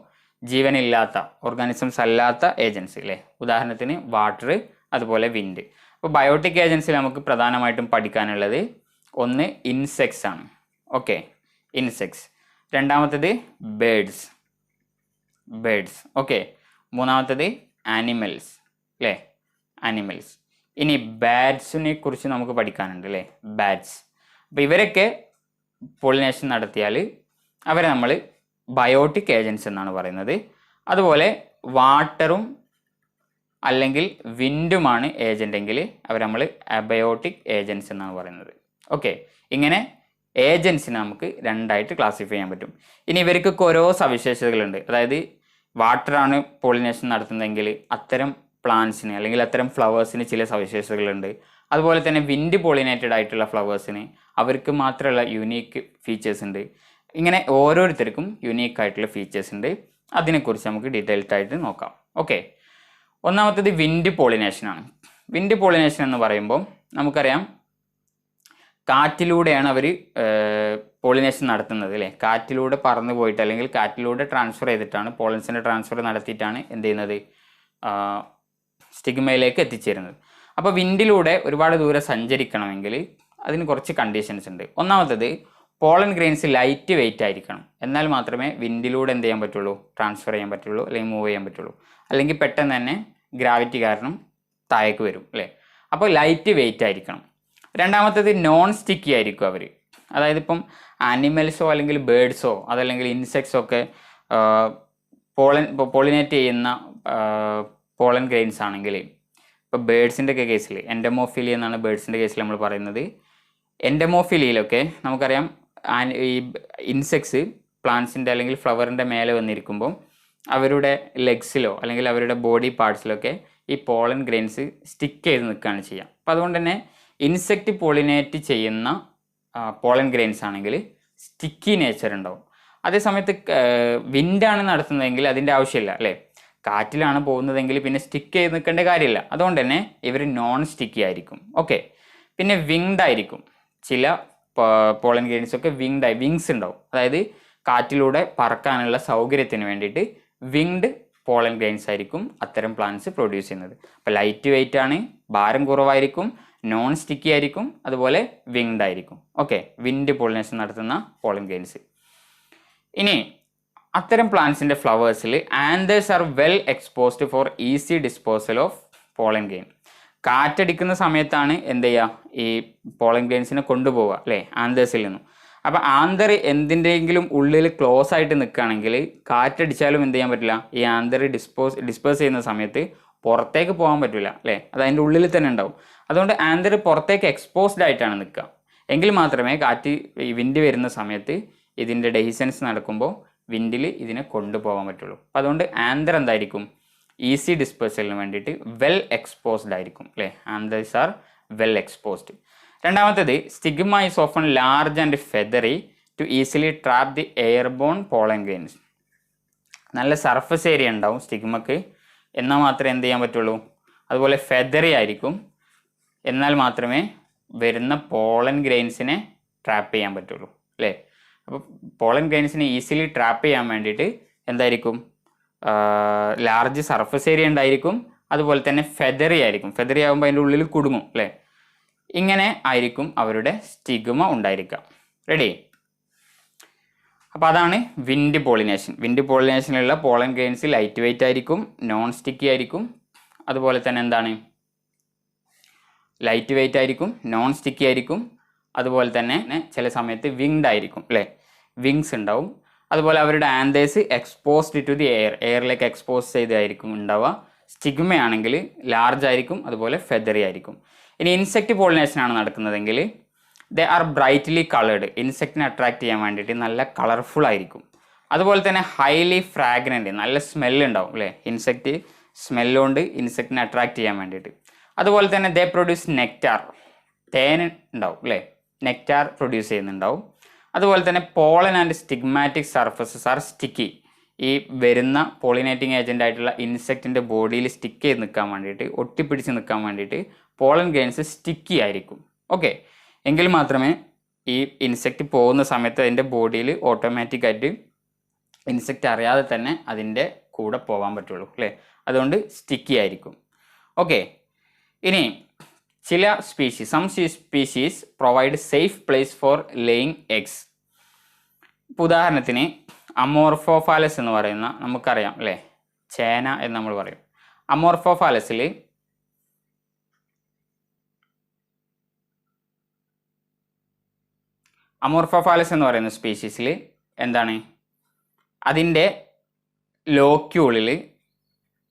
ജീവനില്ലാത്ത ഓർഗാനിസംസ് അല്ലാത്ത ഏജൻസ് അല്ലേ. ഉദാഹരണത്തിന് വാട്ടർ, അതുപോലെ വിൻഡ്. അപ്പോൾ ബയോട്ടിക് ഏജൻസിൽ നമുക്ക് പ്രധാനമായിട്ടും പഠിക്കാനുള്ളത് ഒന്ന് ഇൻസെക്ട്സ് ആണ്. Okay, insects. രണ്ടാമത്തേത് ബേഡ്സ്. ഓക്കെ. മൂന്നാമത്തേത് ആനിമൽസ് അല്ലേ, ആനിമൽസ്. ഇനി ബാറ്റ്സിനെ കുറിച്ച് നമുക്ക് പഠിക്കാനുണ്ട് അല്ലേ, ബാറ്റ്സ്. അപ്പോൾ ഇവരൊക്കെ പോളിനേഷൻ നടത്തിയാൽ അവരെ നമ്മൾ ബയോട്ടിക് ഏജൻസ് എന്നാണ് പറയുന്നത്. അതുപോലെ വാട്ടറും അല്ലെങ്കിൽ വിൻഡുമാണ് ഏജൻ്റ് എങ്കിൽ അവർ നമ്മൾ അബയോട്ടിക് ഏജൻസ് എന്നാണ് പറയുന്നത്. ഓക്കെ, ഇങ്ങനെ ഏജൻസിനെ നമുക്ക് രണ്ടായിട്ട് ക്ലാസിഫൈ ചെയ്യാൻ പറ്റും. ഇനി ഇവർക്കൊക്കെ ഓരോ സവിശേഷതകളുണ്ട്. അതായത് വാട്ടറാണ് പോളിനേഷൻ നടത്തുന്നതെങ്കിൽ അത്തരം പ്ലാന്റ്സിന് അല്ലെങ്കിൽ അത്തരം ഫ്ലവേഴ്സിന് ചില സവിശേഷതകളുണ്ട്. അതുപോലെ തന്നെ വിൻഡ് പോളിനേറ്റഡ് ആയിട്ടുള്ള ഫ്ലവേഴ്സിന് അവർക്ക് മാത്രമുള്ള യുണീക്ക് ഫീച്ചേഴ്സ് ഉണ്ട്. ഇങ്ങനെ ഓരോരുത്തർക്കും യുണീക്ക് ആയിട്ടുള്ള ഫീച്ചേഴ്സ് ഉണ്ട്. അതിനെക്കുറിച്ച് നമുക്ക് ഡീറ്റെയിൽഡ് ആയിട്ട് നോക്കാം. ഓക്കെ, ഒന്നാമത്തേത് വിൻഡ് പോളിനേഷനാണ്. വിൻഡ് പോളിനേഷൻ എന്ന് പറയുമ്പോൾ നമുക്കറിയാം കാറ്റിലൂടെയാണ് അവർ പോളിനേഷൻ നടത്തുന്നത് അല്ലേ. കാറ്റിലൂടെ പറന്നു പോയിട്ട് അല്ലെങ്കിൽ കാറ്റിലൂടെ ട്രാൻസ്ഫർ ചെയ്തിട്ടാണ്, പോളൻസിൻ്റെ ട്രാൻസ്ഫർ നടത്തിയിട്ടാണ് എന്ത് ചെയ്യുന്നത്, സ്റ്റിഗ്മയിലേക്ക് എത്തിച്ചേരുന്നത്. അപ്പോൾ വിൻഡിലൂടെ ഒരുപാട് ദൂരം സഞ്ചരിക്കണമെങ്കിൽ അതിന് കുറച്ച് കണ്ടീഷൻസ് ഉണ്ട്. ഒന്നാമത്തത് പോളൻ ഗ്രെയിൻസ് ലൈറ്റ് വെയിറ്റ് ആയിരിക്കണം. എന്നാൽ മാത്രമേ വിൻഡിലൂടെ എന്ത് ചെയ്യാൻ പറ്റുള്ളൂ, ട്രാൻസ്ഫർ ചെയ്യാൻ പറ്റുള്ളൂ അല്ലെങ്കിൽ മൂവ് ചെയ്യാൻ പറ്റുള്ളൂ. അല്ലെങ്കിൽ പെട്ടെന്ന് തന്നെ ഗ്രാവിറ്റി കാരണം താഴേക്ക് വരും അല്ലേ. അപ്പോൾ ലൈറ്റ് വെയിറ്റ് ആയിരിക്കണം. രണ്ടാമത്തേത് നോൺ സ്റ്റിക്കി ആയിരിക്കും അവർ. അതായത് ഇപ്പം ആനിമൽസോ അല്ലെങ്കിൽ ബേഡ്സോ അതല്ലെങ്കിൽ ഇൻസെക്ട്സോ ഒക്കെ പോളിനേറ്റ് ചെയ്യുന്ന പോളൻ ഗ്രെയിൻസ് ആണെങ്കിൽ, ഇപ്പോൾ ബേഡ്സിൻ്റെ ഒക്കെ കേസിൽ എൻഡമോഫിലി എന്നാണ് ബേഡ്സിൻ്റെ കേസിൽ നമ്മൾ പറയുന്നത്. എൻഡമോഫിലിയിലൊക്കെ നമുക്കറിയാം ഈ ഇൻസെക്ട്സ് പ്ലാന്റ്സിൻ്റെ അല്ലെങ്കിൽ ഫ്ലവറിൻ്റെ മേലെ വന്നിരിക്കുമ്പോൾ അവരുടെ ലെഗ്സിലോ അല്ലെങ്കിൽ അവരുടെ ബോഡി പാർട്സിലൊക്കെ ഈ പോളൻ ഗ്രെയിൻസ് സ്റ്റിക്ക് ചെയ്ത് നിൽക്കുകയാണ് ചെയ്യുക. അപ്പോൾ അതുകൊണ്ട് തന്നെ ഇൻസെക്റ്റ് പോളിനേറ്റ് ചെയ്യുന്ന പോളൻ ഗ്രെയിൻസ് ആണെങ്കിൽ സ്റ്റിക്കി നേച്ചർ ഉണ്ടാവും. അതേസമയത്ത് വിൻഡാണ് നടത്തുന്നതെങ്കിൽ അതിൻ്റെ ആവശ്യമില്ല അല്ലേ. കാറ്റിലാണ് പോകുന്നതെങ്കിൽ പിന്നെ സ്റ്റിക്ക് ചെയ്ത് നിൽക്കേണ്ട കാര്യമില്ല. അതുകൊണ്ട് തന്നെ ഇവർ നോൺ സ്റ്റിക്കി ആയിരിക്കും. ഓക്കെ, പിന്നെ വിങ്ഡ് ആയിരിക്കും. ചില പോളൻ ഗ്രെയിൻസ് ഒക്കെ വിങ്സ് ഉണ്ടാവും. അതായത് കാറ്റിലൂടെ പറക്കാനുള്ള സൗകര്യത്തിന് വേണ്ടിയിട്ട് വിങ്ഡ് പോളൻ ഗ്രെയിൻസ് ആയിരിക്കും അത്തരം പ്ലാന്റ്സ് പ്രൊഡ്യൂസ് ചെയ്യുന്നത്. അപ്പോൾ ലൈറ്റ് വെയിറ്റ് ആണ്, ഭാരം കുറവായിരിക്കും, നോൺ സ്റ്റിക്കി ആയിരിക്കും, അതുപോലെ വിങ്ഡ് ആയിരിക്കും. ഓക്കെ, വിൻഡ് പോളിനേഷൻ നടത്തുന്ന പോളൻ ഗ്രെയിൻസ്. ഇനി അത്തരം പ്ലാന്റ്സിൻ്റെ ഫ്ലവേഴ്സിൽ anthers are well exposed for easy disposal of pollen grain. കാറ്റടിക്കുന്ന സമയത്താണ് എന്ത് ചെയ്യുക, ഈ പോളൻ ഗ്രെയിൻസിനെ കൊണ്ടുപോവുക അല്ലേ ആന്തേഴ്സിൽ നിന്നും. അപ്പോൾ ആന്തർ എന്തിൻ്റെയെങ്കിലും ഉള്ളിൽ ക്ലോസ് ആയിട്ട് നിൽക്കുകയാണെങ്കിൽ കാറ്റടിച്ചാലും എന്ത് ചെയ്യാൻ പറ്റില്ല, ഈ ആന്തർ ഡിസ്പേഴ്സ് ചെയ്യുന്ന സമയത്ത് പുറത്തേക്ക് പോകാൻ പറ്റില്ല അല്ലേ. അത് അതിൻ്റെ ഉള്ളിൽ തന്നെ ഉണ്ടാവും. അതുകൊണ്ട് ആന്തർ പുറത്തേക്ക് എക്സ്പോസ്ഡ് ആയിട്ടാണ് നിൽക്കുക. എങ്കിൽ മാത്രമേ കാറ്റ് വിൻഡ് വരുന്ന സമയത്ത് ഇതിൻ്റെ ഡെഹിസൻസ് നടക്കുമ്പോൾ വിൻഡിൽ ഇതിനെ കൊണ്ടുപോകാൻ പറ്റുള്ളൂ. അപ്പോൾ അതുകൊണ്ട് ആന്തർ എന്തായിരിക്കും, ഈസി ഡിസ്പേഴ്സലിന് വേണ്ടിയിട്ട് വെൽ എക്സ്പോസ്ഡ് ആയിരിക്കും അല്ലേ. Anthers are well exposed. രണ്ടാമത്തേത് stigma is often large and feathery to easily trap the airborne pollen grains. നല്ല സർഫസ് ഏരിയ ഉണ്ടാവും സ്റ്റിഗ്മക്ക്, എന്നാൽ മാത്രമേ എന്ത് ചെയ്യാൻ പറ്റുള്ളൂ. അതുപോലെ ഫെദറി ആയിരിക്കും, എന്നാൽ മാത്രമേ വരുന്ന പോളൻ ഗ്രെയിൻസിനെ ട്രാപ്പ് ചെയ്യാൻ പറ്റുള്ളൂ അല്ലേ. അപ്പോൾ പോളൻ ഗ്രെയിൻസിനെ ഈസിലി ട്രാപ്പ് ചെയ്യാൻ വേണ്ടിയിട്ട് എന്തായിരിക്കും, ലാർജ് സർഫസ് ഏരിയ ഉണ്ടായിരിക്കും, അതുപോലെ തന്നെ ഫെദറി ആയിരിക്കും. ഫെദറി ആകുമ്പോൾ അതിൻ്റെ ഉള്ളിൽ കുടുങ്ങും അല്ലേ. ഇങ്ങനെ ആയിരിക്കും അവരുടെ സ്റ്റിഗ്മ ഉണ്ടായിരിക്കുക. റെഡി? അപ്പോൾ അതാണ് വിൻഡ് പോളിനേഷൻ. വിൻഡ് പോളിനേഷനിലുള്ള പോളൻ ഗ്രെയിൻസ് ലൈറ്റ് വെയിറ്റ് ആയിരിക്കും, നോൺ സ്റ്റിക്കി ആയിരിക്കും. അതുപോലെ തന്നെ എന്താണ്, ലൈറ്റ് വെയിറ്റ് ആയിരിക്കും, നോൺ സ്റ്റിക്കി ആയിരിക്കും. അതുപോലെ തന്നെ ചില സമയത്ത് വിങ്ഡ് ആയിരിക്കും അല്ലേ, വിങ്സ് ഉണ്ടാവും. അതുപോലെ അവരുടെ ആന്തേഴ്സ് എക്സ്പോസ്ഡ് ടു ദി എയറിലേക്ക് എക്സ്പോസ് ചെയ്തായിരിക്കും ഉണ്ടാവുക. സ്റ്റിഗ്മയാണെങ്കിൽ ലാർജ് ആയിരിക്കും, അതുപോലെ ഫെദറി ആയിരിക്കും. ഇനി ഇൻസെക്റ്റ് പോളിനേഷൻ ആണ് നടക്കുന്നതെങ്കിൽ ദേ ആർ ബ്രൈറ്റ്ലി കളേർഡ്. ഇൻസെക്റ്റിനെ അട്രാക്ട് ചെയ്യാൻ വേണ്ടിയിട്ട് നല്ല കളർഫുൾ ആയിരിക്കും. അതുപോലെ തന്നെ ഹൈലി ഫ്രാഗ്രൻറ്റ്, നല്ല സ്മെല്ല് ഉണ്ടാവും അല്ലേ. ഇൻസെക്റ്റ് സ്മെല്ലുകൊണ്ട് ഇൻസെക്റ്റിനെ അട്രാക്ട് ചെയ്യാൻ വേണ്ടിയിട്ട്. അതുപോലെ തന്നെ ദേ പ്രൊഡ്യൂസ് നെക്റ്റാർ, തേൻ ഉണ്ടാവും അല്ലേ, നെക്റ്റാർ പ്രൊഡ്യൂസ് ചെയ്യുന്നുണ്ടാവും. അതുപോലെ തന്നെ pollen and stigmatic surfaces are sticky. ഈ വരുന്ന പോളിനേറ്റിംഗ് ഏജൻ്റ് ആയിട്ടുള്ള ഇൻസെക്റ്റിൻ്റെ ബോഡിയിൽ സ്റ്റിക്ക് ചെയ്ത് നിൽക്കാൻ വേണ്ടിയിട്ട്, ഒട്ടിപ്പിടിച്ച് നിൽക്കാൻ വേണ്ടിയിട്ട് പോളൻ ഗ്രെയിൻസ് സ്റ്റിക്കി ആയിരിക്കും. ഓക്കെ, എങ്കിൽ മാത്രമേ ഈ ഇൻസെക്റ്റ് പോകുന്ന സമയത്ത് അതിൻ്റെ ബോഡിയിൽ ഓട്ടോമാറ്റിക്കായിട്ട് ഇൻസെക്റ്റ് അറിയാതെ തന്നെ അതിൻ്റെ കൂടെ പോകാൻ പറ്റുള്ളൂ അല്ലേ. അതുകൊണ്ട് സ്റ്റിക്കി ആയിരിക്കും. ഓക്കെ, ഇനി ചില species, some species provide safe place for laying eggs. ഉദാഹരണത്തിന് അമോർഫോഫാലസ് എന്ന് പറയുന്ന, നമുക്കറിയാം അല്ലേ, ചേന എന്ന് നമ്മൾ പറയും. അമോർഫോഫാലസിൽ അമോർഫോഫാലസ് എന്ന് പറയുന്ന സ്പീഷീസിൽ എന്താണ്, അതിൻ്റെ ലോക്യൂളിൽ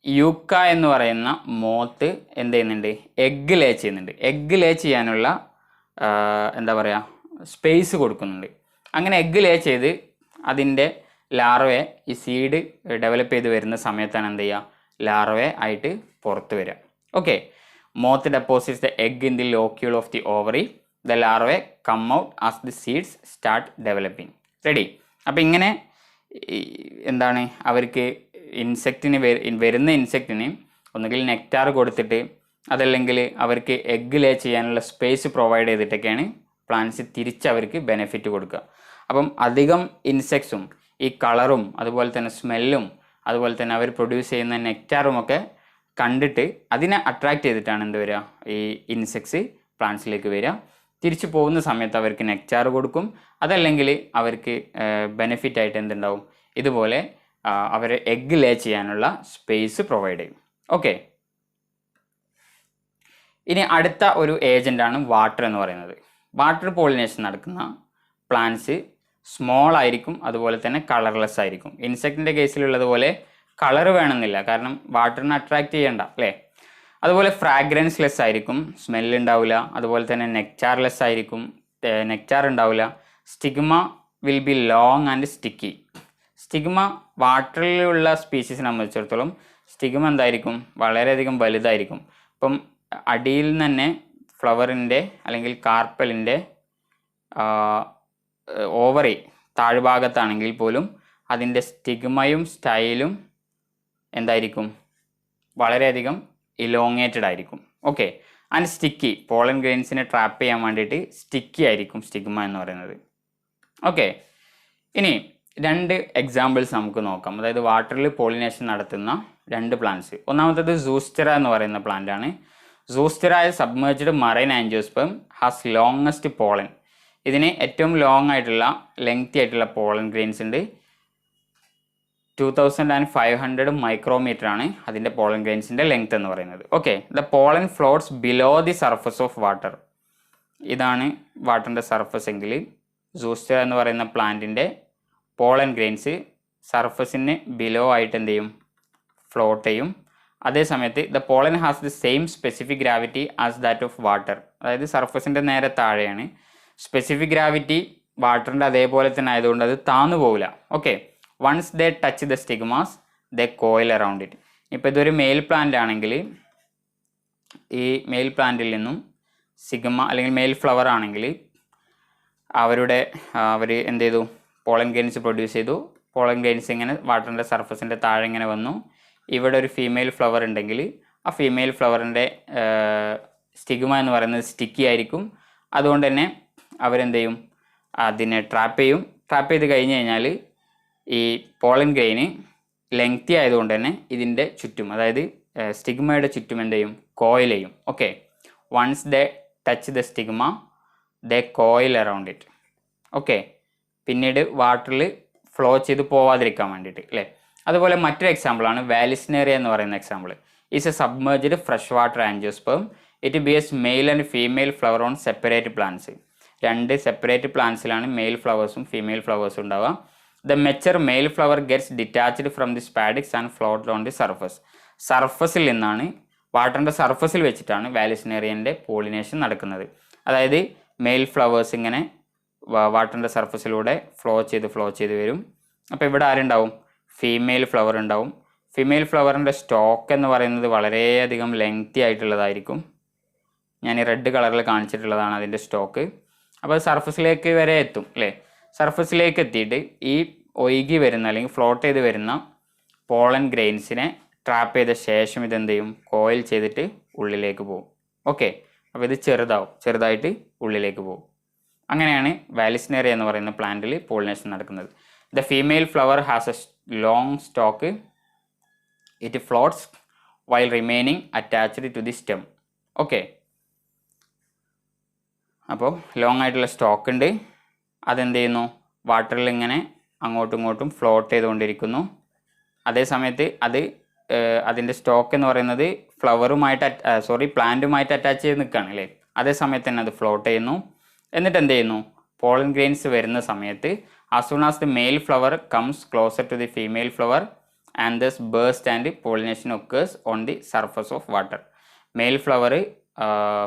യൂക്ക എന്ന് പറയുന്ന മോത്ത് എന്ത് ചെയ്യുന്നുണ്ട്, എഗ്ഗ് ലേ ചെയ്യുന്നുണ്ട്. എഗ്ഗ് ലേ ചെയ്യാനുള്ള എന്താ പറയുക, സ്പേസ് കൊടുക്കുന്നുണ്ട്. അങ്ങനെ എഗ്ഗ് ലേ ചെയ്ത് അതിൻ്റെ ലാർവയെ, ഈ സീഡ് ഡെവലപ്പ് ചെയ്ത് വരുന്ന സമയത്താണ് എന്ത് ചെയ്യുക, ലാർവയെ ആയിട്ട് പുറത്ത് വരിക. Okay, moth deposits the egg in the locule of the ovary. The larvae come out as the seeds start developing. Ready? അപ്പോൾ ഇങ്ങനെ എന്താണ്, അവർക്ക് ഇൻസെക്റ്റിന് വരുന്ന ഇൻസെക്റ്റിന് ഒന്നുകിൽ നെക്റ്റാർ കൊടുത്തിട്ട്, അതല്ലെങ്കിൽ അവർക്ക് എഗ്ഗ് ലേ ചെയ്യാനുള്ള സ്പേസ് പ്രൊവൈഡ് ചെയ്തിട്ടൊക്കെയാണ് പ്ലാന്റ്സ് തിരിച്ച് അവർക്ക് ബെനിഫിറ്റ് കൊടുക്കുക. അപ്പം അധികം ഇൻസെക്ട്സും ഈ കളറും അതുപോലെ തന്നെ സ്മെല്ലും അതുപോലെ തന്നെ അവർ പ്രൊഡ്യൂസ് ചെയ്യുന്ന നെക്റ്റാറും ഒക്കെ കണ്ടിട്ട് അതിനെ അട്രാക്റ്റ് ചെയ്തിട്ടാണ് എന്ത് വരിക, ഈ ഇൻസെക്ട്സ് പ്ലാന്റ്സിലേക്ക് വരിക. തിരിച്ചു പോകുന്ന സമയത്ത് അവർക്ക് നെക്റ്റാർ കൊടുക്കും, അതല്ലെങ്കിൽ അവർക്ക് ബെനിഫിറ്റ് ആയിട്ട് എന്തുണ്ടാവും, ഇതുപോലെ അവരെ എഗ്ഗ് ലേ ചെയ്യാനുള്ള സ്പേസ് പ്രൊവൈഡ് ചെയ്യും. ഓക്കെ, ഇനി അടുത്ത ഒരു ഏജൻ്റാണ് വാട്ടർ എന്ന് പറയുന്നത്. വാട്ടർ പോളിനേഷൻ നടക്കുന്ന പ്ലാന്റ്സ് സ്മോൾ ആയിരിക്കും, അതുപോലെ തന്നെ കളർലെസ് ആയിരിക്കും. ഇൻസെക്റ്റിൻ്റെ കേസിലുള്ളതുപോലെ കളർ വേണമെന്നില്ല, കാരണം വാട്ടറിനെ അട്രാക്റ്റ് ചെയ്യണ്ട അല്ലേ. അതുപോലെ ഫ്രാഗ്രൻസ് ലെസ് ആയിരിക്കും, സ്മെല്ല് ഉണ്ടാവില്ല. അതുപോലെ തന്നെ നെക്റ്റാർലെസ് ആയിരിക്കും, നെക്റ്റാർ ഉണ്ടാവില്ല. Stigma will be long and sticky. Stigma വാട്ടറിലുള്ള സ്പീഷീസിനെ സംബന്ധിച്ചിടത്തോളം സ്റ്റിഗ്മ എന്തായിരിക്കും, വളരെയധികം വലുതായിരിക്കും. ഇപ്പം അടിയിൽ നിന്ന് തന്നെ ഫ്ലവറിൻ്റെ അല്ലെങ്കിൽ കാർപ്പലിൻ്റെ ഓവറി താഴ്ഭാഗത്താണെങ്കിൽ പോലും അതിൻ്റെ സ്റ്റിഗ്മയും സ്റ്റൈലും എന്തായിരിക്കും, വളരെയധികം ഇലോങ്ങേറ്റഡ് ആയിരിക്കും. ഓക്കെ, ആൻഡ് സ്റ്റിക്കി, പോളൻ ഗ്രെയിൻസിനെ ട്രാപ്പ് ചെയ്യാൻ വേണ്ടിയിട്ട് സ്റ്റിക്കി ആയിരിക്കും സ്റ്റിഗ്മ എന്ന് പറയുന്നത്. ഓക്കെ, ഇനി രണ്ട് എക്സാമ്പിൾസ് നമുക്ക് നോക്കാം. അതായത് വാട്ടറിൽ പോളിനേഷൻ നടത്തുന്ന രണ്ട് പ്ലാന്റ്സ്. ഒന്നാമത്തേത് സൂസ്റ്റെറ എന്ന് പറയുന്ന പ്ലാന്റ് ആണ്. Zostera submerged marine angiosperm has longest pollen. ഇതിന് ഏറ്റവും ലോങ് ആയിട്ടുള്ള, ലെങ്തി ആയിട്ടുള്ള പോളൻ ഗ്രെയിൻസ് ഉണ്ട്. 2500 മൈക്രോമീറ്റർ ആണ് അതിൻ്റെ പോളൻ ഗ്രെയിൻസിൻ്റെ ലെങ്ത് എന്ന് പറയുന്നത്. Okay, the pollen floats below the surface of water. ഇതാണ് വാട്ടറിൻ്റെ സർഫസ് എങ്കിൽ സൂസ്റ്റെറ എന്ന് പറയുന്ന പ്ലാന്റിൻ്റെ പോളൻ ഗ്രെയിൻസ് സർഫസിന് ബിലോ ആയിട്ട് എന്ത് ചെയ്യും, ഫ്ലോട്ട് ചെയ്യും. അതേ സമയത്ത് the pollen has the same specific gravity as that of water. അതായത് സർഫസിൻ്റെ നേരെ താഴെയാണ്. സ്പെസിഫിക് ഗ്രാവിറ്റി വാട്ടറിൻ്റെ അതേപോലെ തന്നെ ആയതുകൊണ്ട് അത് താന്നു പോവില്ല. Okay, once they touch the stigmas they coil around it. ഇപ്പോൾ ഇതൊരു മെയിൽ പ്ലാന്റ് ആണെങ്കിൽ ഈ മെയിൽ പ്ലാന്റിൽ നിന്നും സിഗ്മ അല്ലെങ്കിൽ മെയിൽ ഫ്ലവർ ആണെങ്കിൽ അവർ എന്ത് ചെയ്തു, പോളൻ ഗ്രെയിൻസ് പ്രൊഡ്യൂസ് ചെയ്തു. പോളൻ ഗ്രെയിൻസ് ഇങ്ങനെ വാട്ടറിൻ്റെ സർഫസിൻ്റെ താഴെ ഇങ്ങനെ വന്നു. ഇവിടെ ഒരു ഫീമെയിൽ ഫ്ലവർ ഉണ്ടെങ്കിൽ ആ ഫീമെയിൽ ഫ്ലവറിൻ്റെ സ്റ്റിഗ്മ എന്ന് പറയുന്നത് സ്റ്റിക്കി ആയിരിക്കും. അതുകൊണ്ട് തന്നെ അവരെന്ത് ചെയ്യും, അതിനെ ട്രാപ്പ് ചെയ്യും. ട്രാപ്പ് ചെയ്ത് കഴിഞ്ഞ് കഴിഞ്ഞാൽ ഈ പോളൻ ഗ്രെയിന് ലെങ്തി ആയതുകൊണ്ട് തന്നെ ഇതിൻ്റെ ചുറ്റും, അതായത് സ്റ്റിഗ്മയുടെ ചുറ്റും എന്ത് ചെയ്യും, കോയിൽ ചെയ്യും. Okay, once they touch the stigma they coil around it. Okay, പിന്നീട് വാട്ടറിൽ ഫ്ലോ ചെയ്ത് പോവാതിരിക്കാൻ വേണ്ടിയിട്ട് അല്ലേ. അതുപോലെ മറ്റൊരു എക്സാമ്പിളാണ് വാലിസ്നേറിയ എന്ന് പറയുന്ന example. Is A submerged fresh water angiosperm. It bears male and female flower on separate plants. രണ്ട് സെപ്പറേറ്റ് പ്ലാന്റ്സിലാണ് മെയിൽ ഫ്ലവേഴ്സും ഫീമെയിൽ ഫ്ലവേഴ്സും ഉണ്ടാവുക. The mature mail flower gets detached from the spadix and float on the surface. സർഫസിൽ നിന്നാണ്, വാട്ടറിൻ്റെ സർഫസിൽ വെച്ചിട്ടാണ് വാലിസ്നേറിയൻ്റെ pollination നടക്കുന്നത്. അതായത് mail flowers ഇങ്ങനെ വാട്ടറിൻ്റെ സർഫസിലൂടെ ഫ്ലോ ചെയ്ത് വരും. അപ്പോൾ ഇവിടെ ആരുണ്ടാവും, ഫീമെയിൽ ഫ്ലവർ ഉണ്ടാവും. ഫീമെയിൽ ഫ്ലവറിൻ്റെ സ്റ്റോക്ക് എന്ന് പറയുന്നത് വളരെയധികം ലെങ്തി ആയിട്ടുള്ളതായിരിക്കും. ഞാൻ ഈ റെഡ് കളറിൽ കാണിച്ചിട്ടുള്ളതാണ് അതിൻ്റെ സ്റ്റോക്ക്. അപ്പോൾ സർഫസിലേക്ക് വരെ എത്തും അല്ലേ. സർഫസിലേക്ക് എത്തിയിട്ട് ഈ ഒഴുകി വരുന്ന അല്ലെങ്കിൽ ഫ്ലോട്ട് ചെയ്ത് വരുന്ന പോളൻ ഗ്രെയിൻസിനെ ട്രാപ്പ് ചെയ്ത ശേഷം ഇതെന്ത് ചെയ്യും, കോയിൽ ചെയ്തിട്ട് ഉള്ളിലേക്ക് പോകും. ഓക്കെ, അപ്പോൾ ഇത് ചെറുതായിട്ട് ഉള്ളിലേക്ക് പോകും. അങ്ങനെയാണ് വാലിസ്നേറിയ എന്ന് പറയുന്ന പ്ലാന്റിൽ പോളിനേഷൻ നടക്കുന്നത്. The female flower has a long stalk. It floats while remaining attached to the stem. Okay, അപ്പോൾ ലോങ് ആയിട്ടുള്ള സ്റ്റോക്ക് ഉണ്ട്. അതെന്ത് ചെയ്യുന്നു, വാട്ടറിൽ ഇങ്ങനെ അങ്ങോട്ടും ഇങ്ങോട്ടും ഫ്ലോട്ട് ചെയ്തുകൊണ്ടിരിക്കുന്നു. അതേ സമയത്ത് അതിൻ്റെ സ്റ്റോക്ക് എന്ന് പറയുന്നത് പ്ലാന്റുമായിട്ട് അറ്റാച്ച് ചെയ്ത് നിൽക്കുകയാണ് അല്ലേ. അതേ സമയത്ത് തന്നെ അത് ഫ്ലോട്ട് ചെയ്യുന്നു. എന്നിട്ട് എന്ത് ചെയ്യുന്നു, പോളൻ ഗ്രെയിൻസ് വരുന്ന സമയത്ത് as soon as the male flower comes closer to the female flower and thus burst and pollination occurs on the surface of water. Male flower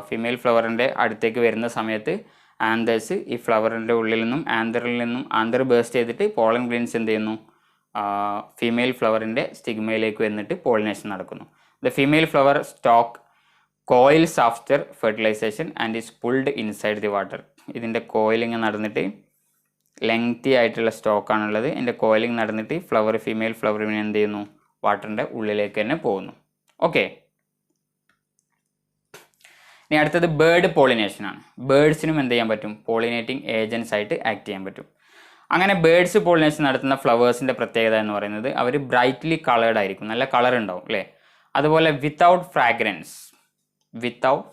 female ഫ്ലവറിൻ്റെ അടുത്തേക്ക് വരുന്ന സമയത്ത് ആന്തേഴ്സ് ഈ ഫ്ലവറിൻ്റെ ഉള്ളിൽ നിന്നും ആന്തർ ബേസ്റ്റ് ചെയ്തിട്ട് പോളൻ ഗ്രെയിൻസ് എന്ത് ചെയ്യുന്നു, ഫീമെയിൽ ഫ്ലവറിൻ്റെ സ്റ്റിഗ്മയിലേക്ക് വന്നിട്ട് പോളിനേഷൻ നടക്കുന്നു. The female flower stalk coils after fertilisation and is pulled inside the water. ഇതിൻ്റെ കോയിലിങ് നടന്നിട്ട് ലെങ്തി ആയിട്ടുള്ള സ്റ്റോക്കാണുള്ളത്. ഇതിൻ്റെ കോയിലിങ് നടന്നിട്ട് ഫീമെയിൽ ഫ്ലവറിനെ എന്ത് ചെയ്യുന്നു, വാട്ടറിൻ്റെ ഉള്ളിലേക്ക് തന്നെ പോകുന്നു. ഓക്കെ, ഇനി അടുത്തത് ബേർഡ് പോളിനേഷനാണ്. ബേർഡ്സിനും എന്ത് ചെയ്യാൻ പറ്റും, പോളിനേറ്റിംഗ് ഏജൻസ് ആയിട്ട് ആക്ട് ചെയ്യാൻ പറ്റും. അങ്ങനെ ബേർഡ്സ് പോളിനേഷൻ നടത്തുന്ന ഫ്ലവേഴ്സിൻ്റെ പ്രത്യേകത എന്ന് പറയുന്നത് അവർ ബ്രൈറ്റ്ലി കളേർഡ് ആയിരിക്കും, നല്ല കളർ ഉണ്ടാവും അല്ലേ. അതുപോലെ വിത്തൗട്ട്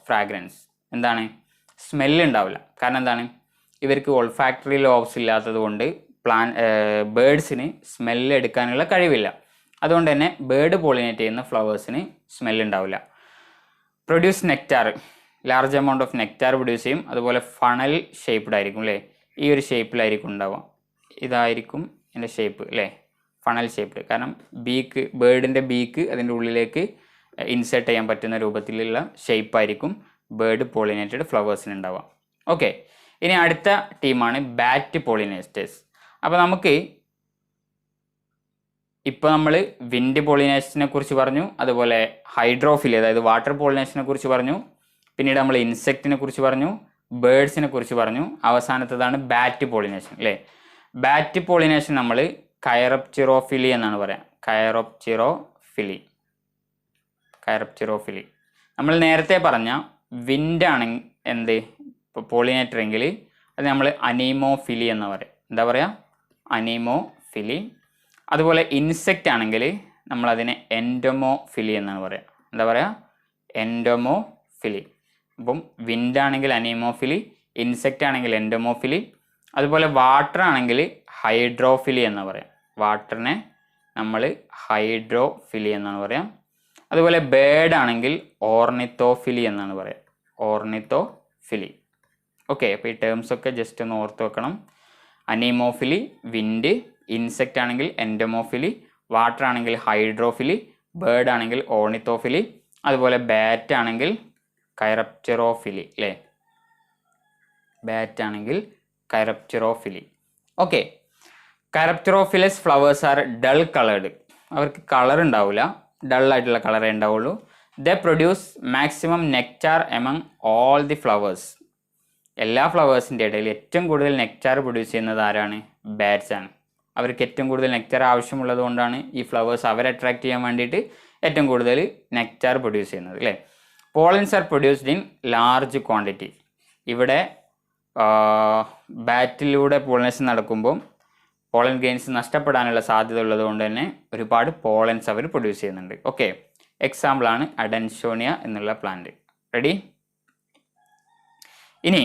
ഫ്രാഗ്രൻസ് എന്താണ്, സ്മെല്ല് ഉണ്ടാവില്ല. കാരണം എന്താണ്, ഇവർക്ക് ഓൾഫാക്ടറി ലോബ്സ് ഇല്ലാത്തത് കൊണ്ട് ബേർഡ്സിന് സ്മെല്ല് എടുക്കാനുള്ള കഴിവില്ല. അതുകൊണ്ട് തന്നെ ബേർഡ് പോളിനേറ്റ് ചെയ്യുന്ന ഫ്ലവേഴ്സിന് സ്മെല്ല് ഉണ്ടാവില്ല. Produce nectar, large amount of nectar produce ചെയ്യും. അതുപോലെ ഫണൽ ഷേപ്പ്ഡ് ആയിരിക്കും അല്ലേ, ഈ ഒരു ഷേപ്പിലായിരിക്കും ഉണ്ടാവുക. ഇതായിരിക്കും എൻ്റെ ഷേപ്പ് അല്ലേ, ഫണൽ ഷേപ്പ്ഡ്. കാരണം ബേർഡിൻ്റെ ബീക്ക് അതിൻ്റെ ഉള്ളിലേക്ക് ഇൻസേർട്ട് ചെയ്യാൻ പറ്റുന്ന രൂപത്തിലുള്ള ഷേപ്പായിരിക്കും ബേർഡ് പോളിനേറ്റഡ് ഫ്ലവേഴ്സിന് ഉണ്ടാവുക. ഓക്കെ, ഇനി അടുത്ത ടീമാണ് ബാറ്റ് പോളിനേറ്റേഴ്സ്. അപ്പോൾ നമുക്ക് ഇപ്പോൾ നമ്മൾ വിൻഡ് പോളിനേഷനെ കുറിച്ച് പറഞ്ഞു, അതുപോലെ ഹൈഡ്രോഫിലി അതായത് വാട്ടർ പോളിനേഷനെ കുറിച്ച് പറഞ്ഞു, പിന്നീട് നമ്മൾ ഇൻസെക്റ്റിനെ കുറിച്ച് പറഞ്ഞു, ബേർഡ്സിനെ കുറിച്ച് പറഞ്ഞു, അവസാനത്തേതാണ് ബാറ്റ് പോളിനേഷൻ അല്ലേ. ബാറ്റ് പോളിനേഷൻ നമ്മൾ കൈറപ്ചിറോഫിലി എന്നാണ് പറയാം. കൈറപ്ചിറോഫിലി നമ്മൾ നേരത്തെ പറഞ്ഞ വിൻഡാണ് എന്ത് ഇപ്പോൾ പോളിനേറ്റർ എങ്കിൽ അത് നമ്മൾ അനീമോഫിലി എന്ന് പറയാം. എന്താ പറയുക, അനീമോഫിലി. അതുപോലെ ഇൻസെക്റ്റ് ആണെങ്കിൽ നമ്മളതിനെ എൻഡോമോഫിലി എന്നാണ് പറയുക. എന്താ പറയുക, എൻഡോമോഫിലി. അപ്പം വിൻഡാണെങ്കിൽ അനീമോഫിലി, ഇൻസെക്റ്റ് ആണെങ്കിൽ എൻഡോമോഫിലി. അതുപോലെ വാട്ടർ ആണെങ്കിൽ ഹൈഡ്രോഫിലി എന്ന് പറയാം. വാട്ടറിനെ നമ്മൾ ഹൈഡ്രോഫിലി എന്നാണ് പറയാം. അതുപോലെ ബേർഡ് ആണെങ്കിൽ ഓർണിത്തോഫിലി എന്നാണ് പറയാം. ഓർണിത്തോഫിലി. ഓക്കെ, അപ്പോൾ ഈ ടേംസ് ഒക്കെ ജസ്റ്റ് ഒന്ന് ഓർത്ത് വെക്കണം. അനീമോഫിലി വിൻഡ്, ഇൻസെക്റ്റ് ആണെങ്കിൽ എൻഡോമോഫിലി, വാട്ടർ ആണെങ്കിൽ ഹൈഡ്രോഫിലി, ബേർഡ് ആണെങ്കിൽ ഓർണിത്തോഫിലി, അതുപോലെ ബാറ്റ് ആണെങ്കിൽ കൈറപ്ചിറോഫിലി അല്ലേ. ബാറ്റ് ആണെങ്കിൽ chiropterophily. Okay, chiropterophilous flowers are dull coloured. അവർക്ക് കളർ ഉണ്ടാവില്ല, ഡള്ളായിട്ടുള്ള കളറേ ഉണ്ടാവുള്ളൂ. They produce maximum nectar among all the flowers. എല്ലാ ഫ്ലവേഴ്സിൻ്റെ ഇടയിൽ ഏറ്റവും കൂടുതൽ നെക്റ്റാർ പ്രൊഡ്യൂസ് ചെയ്യുന്നത് ആരാണ്, ബാറ്റ്സ് ആണ്. അവർക്ക് ഏറ്റവും കൂടുതൽ നെക്റ്റാർ ആവശ്യമുള്ളത് കൊണ്ടാണ് ഈ ഫ്ലവേഴ്സ് അവരെ അട്രാക്ട് ചെയ്യാൻ വേണ്ടിയിട്ട് ഏറ്റവും കൂടുതൽ നെക്റ്റാർ പ്രൊഡ്യൂസ് ചെയ്യുന്നത് അല്ലേ. Pollens are produced in large quantity. ഇവിടെ ബാറ്റിലൂടെ പോളിനേഷൻ നടക്കുമ്പോൾ പോളൻ ഗ്രെയിൻസ് നഷ്ടപ്പെടാനുള്ള സാധ്യത ഉള്ളത് കൊണ്ട് തന്നെ ഒരുപാട് പോളൻസ് അവർ പ്രൊഡ്യൂസ് ചെയ്യുന്നുണ്ട്. ഓക്കെ, എക്സാമ്പിളാണ് അഡൻഷോണിയ എന്നുള്ള പ്ലാന്റ്. റെഡി? ഇനി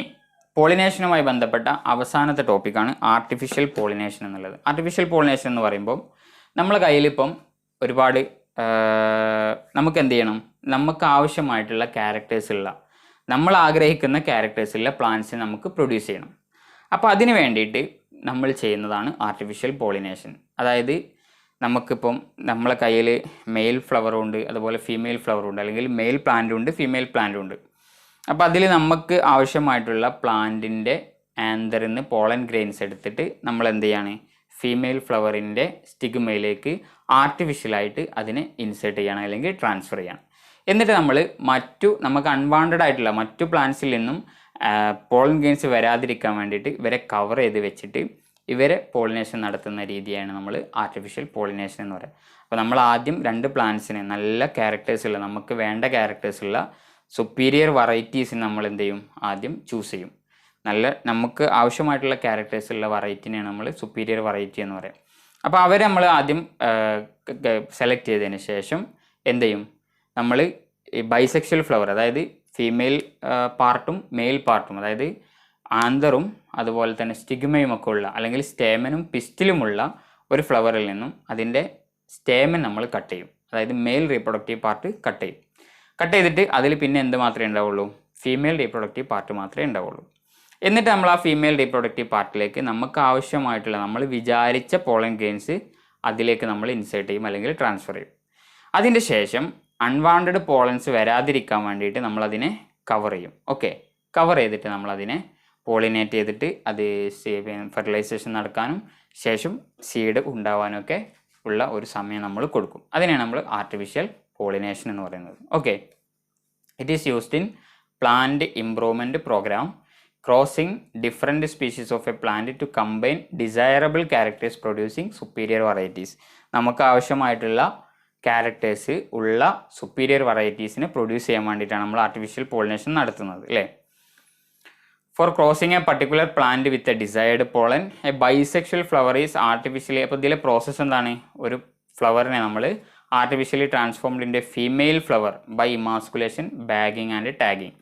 പോളിനേഷനുമായി ബന്ധപ്പെട്ട അവസാനത്തെ ടോപ്പിക്കാണ് ആർട്ടിഫിഷ്യൽ പോളിനേഷൻ എന്നുള്ളത്. ആർട്ടിഫിഷ്യൽ പോളിനേഷൻ എന്ന് പറയുമ്പോൾ നമ്മളെ കയ്യിലിപ്പം ഒരുപാട് നമുക്ക് എന്ത് ചെയ്യണം, നമുക്ക് ആവശ്യമായിട്ടുള്ള ക്യാരക്ടേഴ്സുള്ള, നമ്മൾ ആഗ്രഹിക്കുന്ന ക്യാരക്ടേഴ്സുള്ള പ്ലാന്റ്സ് നമുക്ക് പ്രൊഡ്യൂസ് ചെയ്യണം. അപ്പോൾ അതിന് വേണ്ടിയിട്ട് നമ്മൾ ചെയ്യുന്നതാണ് ആർട്ടിഫിഷ്യൽ പോളിനേഷൻ. അതായത് നമുക്കിപ്പം നമ്മളെ കയ്യിൽ മെയിൽ ഫ്ലവറും ഉണ്ട്, അതുപോലെ ഫീമെയിൽ ഫ്ലവറും ഉണ്ട്, അല്ലെങ്കിൽ മെയിൽ പ്ലാന്റും ഉണ്ട്, ഫീമെയിൽ പ്ലാന്റും ഉണ്ട്. അപ്പോൾ അതിൽ നമുക്ക് ആവശ്യമായിട്ടുള്ള പ്ലാന്റിൻ്റെ ആന്തറിൽ നിന്ന് പോളൻ ഗ്രെയിൻസ് എടുത്തിട്ട് നമ്മൾ എന്ത് ചെയ്യാണ്, ഫീമെയിൽ ഫ്ലവറിൻ്റെ സ്റ്റിഗ്മയിലേക്ക് ആർട്ടിഫിഷ്യലായിട്ട് അതിനെ ഇൻസേർട്ട് ചെയ്യണം അല്ലെങ്കിൽ ട്രാൻസ്ഫർ ചെയ്യണം. എന്നിട്ട് നമ്മൾ നമുക്ക് അൺവാണ്ടഡ് ആയിട്ടുള്ള മറ്റു പ്ലാന്റ്സിൽ നിന്നും പോളൻ ഗ്രെയിൻസ് വരാതിരിക്കാൻ വേണ്ടിയിട്ട് ഇവരെ കവർ ചെയ്ത് വെച്ചിട്ട് ഇവരെ പോളിനേഷൻ നടത്തുന്ന രീതിയാണ് നമ്മൾ ആർട്ടിഫിഷ്യൽ പോളിനേഷൻ എന്ന് പറയുന്നത്. അപ്പോൾ നമ്മൾ ആദ്യം 2 പ്ലാന്റ്സിന് നല്ല ക്യാരക്ടേഴ്സുള്ള, നമുക്ക് വേണ്ട ക്യാരക്ടേഴ്സുള്ള സുപ്പീരിയർ വെറൈറ്റീസിന് നമ്മൾ എന്ത് ചെയ്യും, ആദ്യം ചൂസ് ചെയ്യും. നമുക്ക് ആവശ്യമായിട്ടുള്ള ക്യാരക്ടേഴ്സുള്ള വെറൈറ്റിനെയാണ് നമ്മൾ സുപ്പീരിയർ വെറൈറ്റി എന്ന് പറയാം. അപ്പോൾ അവരെ നമ്മൾ ആദ്യം സെലക്ട് ചെയ്തതിന് ശേഷം എന്ത് ചെയ്യും, നമ്മൾ ഈ ബൈസെക്ഷൽ ഫ്ലവർ, അതായത് ഫീമെയിൽ പാർട്ടും മെയിൽ പാർട്ടും, അതായത് ആന്തറും അതുപോലെ തന്നെ സ്റ്റിഗ്മയും ഒക്കെ ഉള്ള, അല്ലെങ്കിൽ സ്റ്റേമനും പിസ്റ്റിലുമുള്ള ഒരു ഫ്ലവറിൽ നിന്നും അതിൻ്റെ സ്റ്റേമൻ നമ്മൾ കട്ട് ചെയ്യും. അതായത് മെയിൽ റീപ്രൊഡക്റ്റീവ് പാർട്ട് കട്ട് ചെയ്യും. കട്ട് ചെയ്തിട്ട് അതിൽ പിന്നെ എന്ത് മാത്രമേ ഉണ്ടാവുള്ളൂ, ഫീമെയിൽ റീപ്രൊഡക്റ്റീവ് പാർട്ട് മാത്രമേ ഉണ്ടാവുള്ളൂ. എന്നിട്ട് നമ്മൾ ആ ഫീമെയിൽ റീപ്രൊഡക്റ്റീവ് പാർട്ടിലേക്ക് നമുക്ക് ആവശ്യമായിട്ടുള്ള, നമ്മൾ വിചാരിച്ച പോളൻ ഗ്രെയിൻസ് അതിലേക്ക് നമ്മൾ ഇൻസേർട്ട് ചെയ്യും അല്ലെങ്കിൽ ട്രാൻസ്ഫർ ചെയ്യും. അതിൻ്റെ ശേഷം അൺവാണ്ടഡ് പോളൻസ് വരാതിരിക്കാൻ വേണ്ടിയിട്ട് നമ്മളതിനെ കവർ ചെയ്യും. ഓക്കെ, കവർ ചെയ്തിട്ട് നമ്മളതിനെ പോളിനേറ്റ് ചെയ്തിട്ട് അത് ഫെർട്ടിലൈസേഷൻ നടക്കാനും ശേഷം സീഡ് ഉണ്ടാവാനും ഒക്കെ ഉള്ള ഒരു സമയം നമ്മൾ കൊടുക്കും. അതിനെയാണ് നമ്മൾ ആർട്ടിഫിഷ്യൽ പോളിനേഷൻ എന്ന് പറയുന്നത്. Okay, it is used in plant improvement program, crossing different species of a plant to combine desirable characters producing superior varieties. നമുക്ക് ആവശ്യമായിട്ടുള്ള ക്യാരക്ടേഴ്സ് ഉള്ള സുപ്പീരിയർ വെറൈറ്റീസിനെ പ്രൊഡ്യൂസ് ചെയ്യാൻ വേണ്ടിയിട്ടാണ് നമ്മൾ ആർട്ടിഫിഷ്യൽ പോളിനേഷൻ നടത്തുന്നത്, അല്ലേ? For crossing a particular plant with a desired pollen, a bisexual flower is artificially. അപ്പോൾ ഇതിലെ പ്രോസസ്സ് എന്താണ്, ഒരു ഫ്ലവറിനെ നമ്മൾ artificially transformed in a female flower by emasculation, bagging and tagging.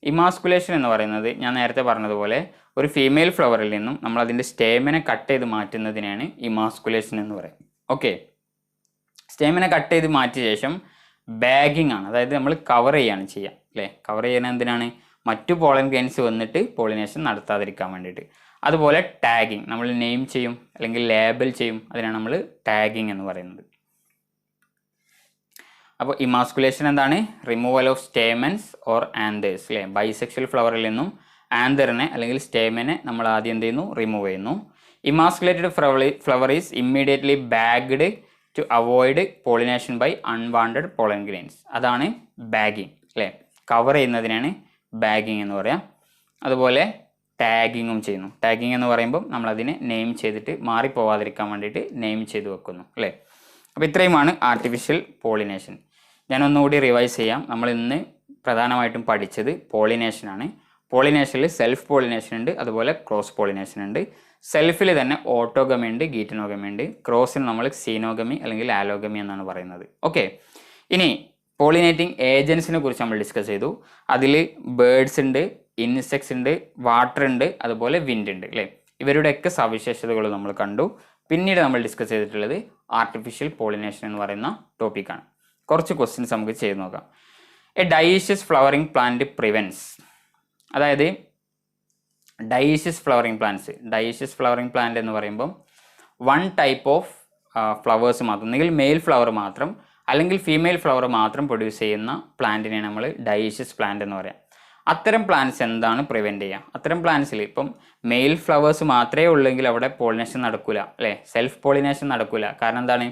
Emasculation എന്ന് പറയുന്നത് ഞാൻ നേരത്തെ പറഞ്ഞതുപോലെ ഒരു ഫീമെയിൽ ഫ്ലവറിൽ നിന്നും നമ്മൾ അതിൻ്റെ സ്റ്റേമിനെ കട്ട് ചെയ്ത് മാറ്റുന്നതിനാണ് ഇമാസ്കുലേഷൻ എന്ന് പറയുന്നത്. ഓക്കെ, സ്റ്റേമിനെ കട്ട് ചെയ്ത് മാറ്റിയ ശേഷം ബാഗിങ് ആണ്, അതായത് നമ്മൾ കവർ ചെയ്യാണ് ചെയ്യുക, അല്ലേ? കവർ ചെയ്യുന്ന എന്തിനാണ്, മറ്റു പോളൻ ഗ്രെയിൻസ് വന്നിട്ട് പോളിനേഷൻ നടത്താതിരിക്കാൻ വേണ്ടിയിട്ട്. അതുപോലെ ടാഗിങ്, നമ്മൾ നെയിം ചെയ്യും അല്ലെങ്കിൽ ലേബൽ ചെയ്യും, അതിനാണ് നമ്മൾ ടാഗിങ് എന്ന് പറയുന്നത്. അപ്പോൾ ഇമാസ്കുലേഷൻ എന്താണ്, removal of stamens or anthers, അല്ലേ? ബൈസെക്ഷൽ ഫ്ലവറിൽ നിന്നും ആന്തറിനെ അല്ലെങ്കിൽ സ്റ്റേമനെ നമ്മൾ ആദ്യം എന്ത് ചെയ്യുന്നു, റിമൂവ് ചെയ്യുന്നു. Emasculated flower is immediately bagged to avoid pollination by unwanted pollen grains. അതാണ് ബാഗിങ്, അല്ലേ? കവർ ചെയ്യുന്നതിനാണ് ബാഗിങ് എന്ന് പറയാം. അതുപോലെ ടാഗിങ്ങും ചെയ്യുന്നു. ടാഗിങ് എന്ന് പറയുമ്പോൾ നമ്മളതിനെ നെയിം ചെയ്തിട്ട് മാറിപ്പോവാതിരിക്കാൻ വേണ്ടിയിട്ട് നെയിം ചെയ്ത് വെക്കുന്നു, അല്ലേ? അപ്പോൾ ഇത്രയുമാണ് ആർട്ടിഫിഷ്യൽ പോളിനേഷൻ. ഞാനൊന്നുകൂടി റിവൈസ് ചെയ്യാം. നമ്മൾ ഇന്ന് പ്രധാനമായിട്ടും പഠിച്ചത് പോളിനേഷനാണ്. പോളിനേഷനിൽ സെൽഫ് പോളിനേഷൻ ഉണ്ട്, അതുപോലെ ക്രോസ് പോളിനേഷൻ ഉണ്ട്. സെൽഫിൽ തന്നെ ഓട്ടോഗമി ഉണ്ട്, ഗീറ്റനോഗമി ഉണ്ട്. ക്രോസിൽ നമ്മൾ സീനോഗമി അല്ലെങ്കിൽ ആലോഗമി എന്നാണ് പറയുന്നത്. ഓക്കെ, ഇനി പോളിനേറ്റിംഗ് ഏജൻസിനെ കുറിച്ച് നമ്മൾ ഡിസ്കസ് ചെയ്തു. അതിൽ ബേർഡ്സ് ഉണ്ട്, ഇൻസെക്ട്സ് ഉണ്ട്, വാട്ടർ ഉണ്ട്, അതുപോലെ വിൻഡ് ഉണ്ട്, അല്ലേ? ഇവരുടെയൊക്കെ സവിശേഷതകൾ നമ്മൾ കണ്ടു. പിന്നീട് നമ്മൾ ഡിസ്കസ് ചെയ്തിട്ടുള്ളത് ആർട്ടിഫിഷ്യൽ പോളിനേഷൻ എന്ന് പറയുന്ന ടോപ്പിക്കാണ്. കുറച്ച് ക്വസ്റ്റ്യൻസ് നമുക്ക് ചെയ്ത് നോക്കാം. A dioecious flowering plant prevents, അതായത് ഡൈഷ്യസ് ഫ്ലവറിംഗ് പ്ലാന്റ് എന്ന് പറയുമ്പം 1 ടൈപ്പ് ഓഫ് ഫ്ലവേഴ്സ് മാത്രം, ഒന്നുകിൽ മെയിൽ ഫ്ലവർ മാത്രം അല്ലെങ്കിൽ ഫീമെയിൽ ഫ്ലവർ മാത്രം പ്രൊഡ്യൂസ് ചെയ്യുന്ന പ്ലാന്റിനെയാണ് നമ്മൾ ഡൈഷ്യസ് പ്ലാന്റ് എന്ന് പറയാം. അത്തരം പ്ലാന്റ്സ് എന്താണ് പ്രിവെൻറ്റ് ചെയ്യുക? അത്തരം പ്ലാന്റ്സിൽ ഇപ്പം മെയിൽ ഫ്ലവേഴ്സ് മാത്രമേ ഉള്ളെങ്കിൽ അവിടെ പോളിനേഷൻ നടക്കില്ല, അല്ലേ? സെൽഫ് പോളിനേഷൻ നടക്കില്ല. കാരണം എന്താണ്,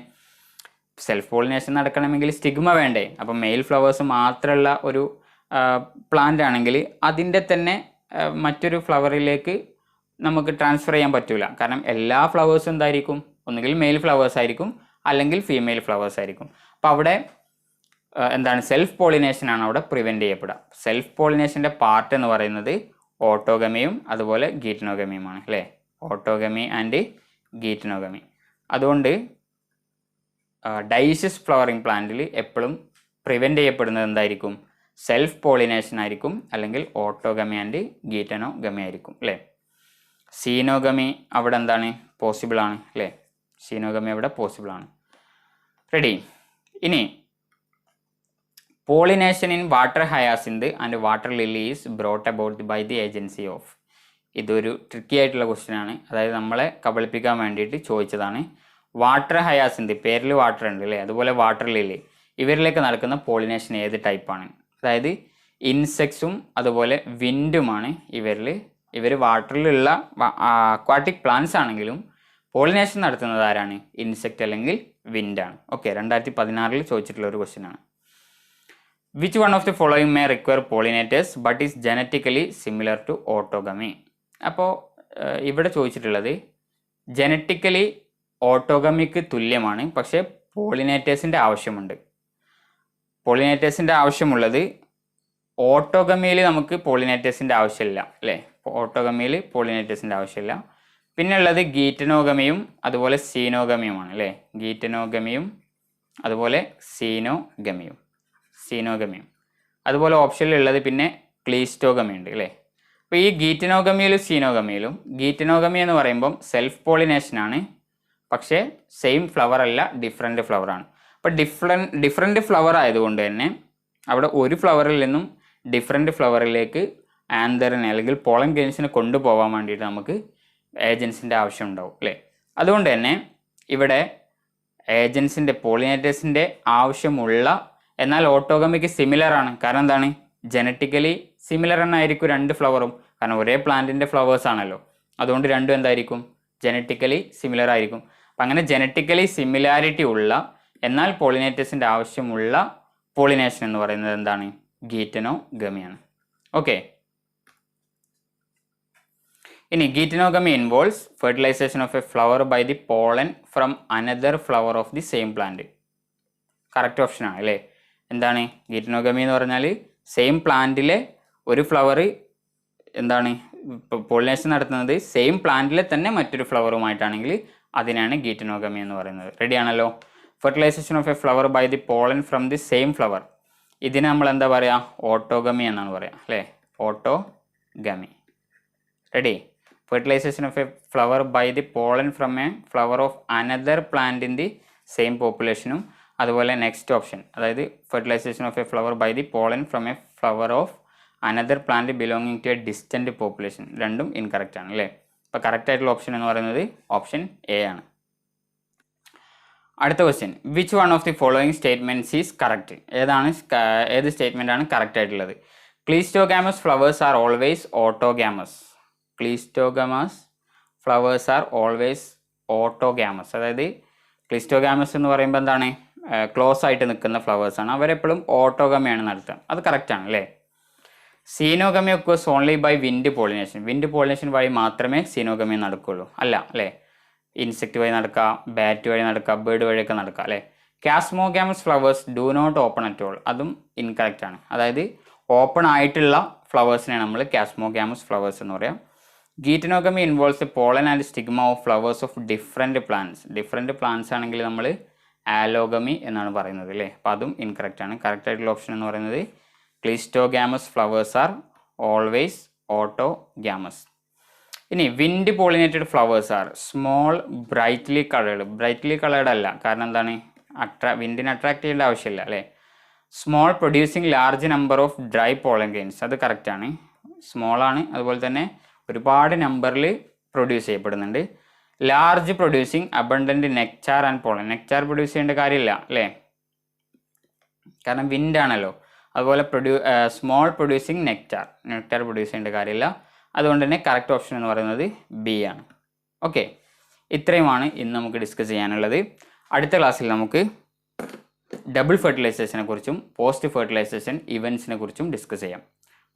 സെൽഫ് പോളിനേഷൻ നടക്കണമെങ്കിൽ സ്റ്റിഗ്മ വേണ്ടേ? അപ്പം മെയിൽ ഫ്ലവേഴ്സ് മാത്രമുള്ള ഒരു പ്ലാന്റ് ആണെങ്കിൽ അതിൻ്റെ തന്നെ മറ്റൊരു ഫ്ലവറിലേക്ക് നമുക്ക് ട്രാൻസ്ഫർ ചെയ്യാൻ പറ്റില്ല. കാരണം എല്ലാ ഫ്ലവേഴ്സും എന്തായിരിക്കും, ഒന്നുകിൽ മെയിൽ ഫ്ലവേഴ്സ് ആയിരിക്കും അല്ലെങ്കിൽ ഫീമെയിൽ ഫ്ലവേഴ്സ് ആയിരിക്കും. അപ്പോൾ അവിടെ എന്താണ്, സെൽഫ് പോളിനേഷനാണ് അവിടെ പ്രിവെൻറ്റ് ചെയ്യപ്പെടുക. സെൽഫ് പോളിനേഷൻ്റെ പാർട്ട് എന്ന് പറയുന്നത് ഓട്ടോഗമിയും അതുപോലെ ഗീറ്റനോഗമിയുമാണ്, അല്ലേ? Autogamy and geitonogamy. അതുകൊണ്ട് ഡൈഷ്യസ് ഫ്ലവറിംഗ് പ്ലാന്റിൽ എപ്പോഴും പ്രിവെൻറ്റ് ചെയ്യപ്പെടുന്നത് എന്തായിരിക്കും? സെൽഫ് പോളിനേഷൻ ആയിരിക്കും, അല്ലെങ്കിൽ ഓട്ടോഗമി ആൻഡ് ഗീറ്റനോഗമി ആയിരിക്കും അല്ലേ. സീനോഗമി അവിടെ എന്താണ്? പോസിബിൾ ആണ് അല്ലേ. സീനോഗമി അവിടെ പോസിബിൾ ആണ്. റെഡി. ഇനി pollination in water hyacinth and water lily is brought about by the agency of. ഇതൊരു ട്രിക്കി ആയിട്ടുള്ള ക്വസ്റ്റ്യൻ ആണ്, അതായത് നമ്മളെ കബളിപ്പിക്കാൻ വേണ്ടിയിട്ട് ചോദിച്ചതാണ്. വാട്ടർ ഹയാസിന്ത്, പേരിൽ വാട്ടർ ഉണ്ട് അല്ലേ, അതുപോലെ വാട്ടർ ലില്ലി, ഇവരിലേക്ക് നടക്കുന്ന പോളിനേഷൻ ഏത് ടൈപ്പാണ്? അതായത് ഇൻസെക്ട്സും അതുപോലെ വിൻഡുമാണ് ഇവർ വാട്ടറിലുള്ള അക്വാട്ടിക് പ്ലാന്റ്സ് ആണെങ്കിലും പോളിനേഷൻ നടത്തുന്നത് ആരാണ്? ഇൻസെക്റ്റ് അല്ലെങ്കിൽ വിൻഡാണ്. ഓക്കെ, 2016 ചോദിച്ചിട്ടുള്ള ഒരു ക്വസ്റ്റ്യൻ ആണ്. Which one of the following may require pollinators but is genetically similar to autogamy? അപ്പോൾ ഇവിടെ ചോദിച്ചിട്ടുള്ളത് ജനറ്റിക്കലി ഓട്ടോഗമിക്ക് തുല്യമാണ്, പക്ഷേ പോളിനേറ്റേഴ്സിൻ്റെ ആവശ്യമുണ്ട്. പോളിനേറ്റേഴ്സിൻ്റെ ആവശ്യമുള്ളത് ഓട്ടോഗമിയിൽ നമുക്ക് പോളിനേറ്റേഴ്സിൻ്റെ ആവശ്യമില്ല അല്ലേ. ഓട്ടോഗമിയിൽ പോളിനേറ്റേഴ്സിൻ്റെ ആവശ്യമില്ല. പിന്നെ ഉള്ളത് ഗീറ്റനോഗമിയും അതുപോലെ സീനോഗമിയുമാണ് അല്ലേ. ഗീറ്റനോഗമിയും അതുപോലെ സീനോഗമിയും അതുപോലെ ഓപ്ഷനിലുള്ളത് പിന്നെ ക്ലീസ്റ്റോഗമി ഉണ്ട് അല്ലേ. അപ്പോൾ ഈ ഗീറ്റനോഗമിയിലും സീനോഗമിയിലും, ഗീറ്റനോഗമി എന്ന് പറയുമ്പം സെൽഫ് പോളിനേഷനാണ്, പക്ഷേ സെയിം ഫ്ലവർ അല്ല, ഡിഫറെൻറ്റ് ഫ്ലവറാണ്. അപ്പോൾ ഡിഫറെൻറ്റ് ഫ്ലവർ ആയതുകൊണ്ട് തന്നെ അവിടെ ഒരു ഫ്ലവറിൽ നിന്നും ഡിഫറെൻറ്റ് ഫ്ലവറിലേക്ക് ആന്തറിനെ അല്ലെങ്കിൽ പോളൻ ഗ്രെയിൻസിനെ കൊണ്ടുപോകാൻ വേണ്ടിയിട്ട് നമുക്ക് ഏജൻസിൻ്റെ ആവശ്യം ഉണ്ടാവും അല്ലേ. അതുകൊണ്ട് തന്നെ ഇവിടെ ഏജൻസിൻ്റെ പോളിനേറ്റേഴ്സിൻ്റെ ആവശ്യമുള്ള, എന്നാൽ ഓട്ടോഗമിക്ക് സിമിലർ ആണ്. കാരണം എന്താണ്? ജനറ്റിക്കലി സിമിലർ എന്നായിരിക്കും രണ്ട് ഫ്ലവറും, കാരണം ഒരേ പ്ലാന്റിൻ്റെ ഫ്ലവേഴ്സ് ആണല്ലോ. അതുകൊണ്ട് രണ്ടും എന്തായിരിക്കും? ജനറ്റിക്കലി സിമിലർ ആയിരിക്കും. അപ്പം അങ്ങനെ ജനറ്റിക്കലി സിമിലാരിറ്റി ഉള്ള എന്നാൽ പോളിനേറ്റേഴ്സിൻ്റെ ആവശ്യമുള്ള പോളിനേഷൻ എന്ന് പറയുന്നത് എന്താണ്? ഗീറ്റനോഗമിയാണ്. ഓക്കെ, ഇനി geitonogamy involves fertilisation of a flower by the pollen from another flower of the same plant. Correct option ആണ് അല്ലേ. എന്താണ് ഗീറ്റനോഗമി എന്ന് പറഞ്ഞാൽ? സെയിം പ്ലാന്റിലെ ഒരു ഫ്ലവർ എന്താണ് പോളിനേഷൻ നടത്തുന്നത് സെയിം പ്ലാന്റിലെ തന്നെ മറ്റൊരു ഫ്ലവറുമായിട്ടാണെങ്കിൽ അതിനാണ് ഗീറ്റനോഗമി എന്ന് പറയുന്നത്. റെഡി ആണല്ലോ. Fertilisation of a flower by the pollen from the same flower, ഇതിനെ നമ്മൾ എന്താ പറയുക? ഓട്ടോഗമി എന്നാണ് പറയുക അല്ലേ. Autogamy. Ready. Fertilisation of a flower by the pollen from a flower of another plant in the same പോപ്പുലേഷനും, അതുപോലെ നെക്സ്റ്റ് ഓപ്ഷൻ, അതായത് fertilisation of a flower by the pollen from a flower of another plant belonging to a distant population, രണ്ടും incorrect ആണ് അല്ലേ. അപ്പോൾ correct ആയിട്ടുള്ള option എന്ന് പറയുന്നത് ഓപ്ഷൻ എ ആണ്. അടുത്ത question, which one of the following statements is correct? ഏത് സ്റ്റേറ്റ്മെൻ്റ് ആണ് കറക്റ്റ് ആയിട്ടുള്ളത്? Cleistogamous flowers are always autogamous. Cleistogamous flowers are always autogamous. അതായത് ക്ലീസ്റ്റോഗാമസ് എന്ന് പറയുമ്പോൾ എന്താണ്? ക്ലോസ് ആയിട്ട് നിൽക്കുന്ന ഫ്ലവേഴ്സാണ്, അവരെപ്പോഴും ഓട്ടോഗമിയാണ് നടത്തുക. അത് കറക്റ്റാണ് അല്ലേ. Xenogamy occurs only by wind pollination. Wind pollination വഴി മാത്രമേ സീനോഗമി നടക്കുകയുള്ളൂ. അല്ല അല്ലേ. ഇൻസെക്റ്റ് വഴി നടക്കുക, ബാറ്റ് വഴി നടക്കുക, ബേർഡ് വഴിയൊക്കെ നടക്കുക അല്ലേ. Chasmogamous flowers do not open at all. അതും ഇൻകറക്റ്റ് ആണ്. അതായത് ഓപ്പൺ ആയിട്ടുള്ള ഫ്ലവേഴ്സിനെയാണ് നമ്മൾ കാസ്മോഗാമസ് ഫ്ലവേഴ്സ് എന്ന് പറയാം. Geitonogamy involves pollen and stigma of flowers of different plants. Different plants ആണെങ്കിൽ നമ്മൾ ആലോഗമി എന്നാണ് പറയുന്നത് അല്ലേ. അപ്പോൾ അതും ഇൻകറക്റ്റ് ആണ്. കറക്റ്റ് ആയിട്ടുള്ള ഓപ്ഷൻ എന്ന് പറയുന്നത് ക്ലീസ്റ്റോഗാമസ് ഫ്ലവേഴ്സ് ആർ ഓൾവേസ് ഓട്ടോഗാമസ്. ഇനി wind pollinated flowers are small brightly coloured. Brightly coloured അല്ല, കാരണം എന്താണ്? വിൻഡിനെ അട്രാക്ട് ചെയ്യേണ്ട ആവശ്യമില്ല അല്ലേ. Small producing large number of dry pollen grains. അത് കറക്റ്റാണ്. സ്മോൾ ആണ്, അതുപോലെ തന്നെ ഒരുപാട് നമ്പറിൽ പ്രൊഡ്യൂസ് ചെയ്യപ്പെടുന്നുണ്ട്. Large producing abundant nectar and pollen. Nectar produce ചെയ്യേണ്ട കാര്യമില്ല അല്ലേ, കാരണം വിൻഡാണല്ലോ. അതുപോലെ സ്മോൾ പ്രൊഡ്യൂസിങ് നെക്ചാർ പ്രൊഡ്യൂസ് ചെയ്യേണ്ട കാര്യമില്ല. അതുകൊണ്ട് തന്നെ കറക്റ്റ് ഓപ്ഷൻ എന്ന് പറയുന്നത് ബി ആണ്. ഓക്കെ, ഇത്രയുമാണ് ഇന്ന് നമുക്ക് ഡിസ്കസ് ചെയ്യാനുള്ളത്. അടുത്ത ക്ലാസ്സിൽ നമുക്ക് ഡബിൾ ഫെർട്ടിലൈസേഷനെ കുറിച്ചും പോസ്റ്റ് ഫെർട്ടിലൈസേഷൻ ഇവൻറ്റ്സിനെ കുറിച്ചും ഡിസ്കസ് ചെയ്യാം.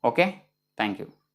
Okay, thank you.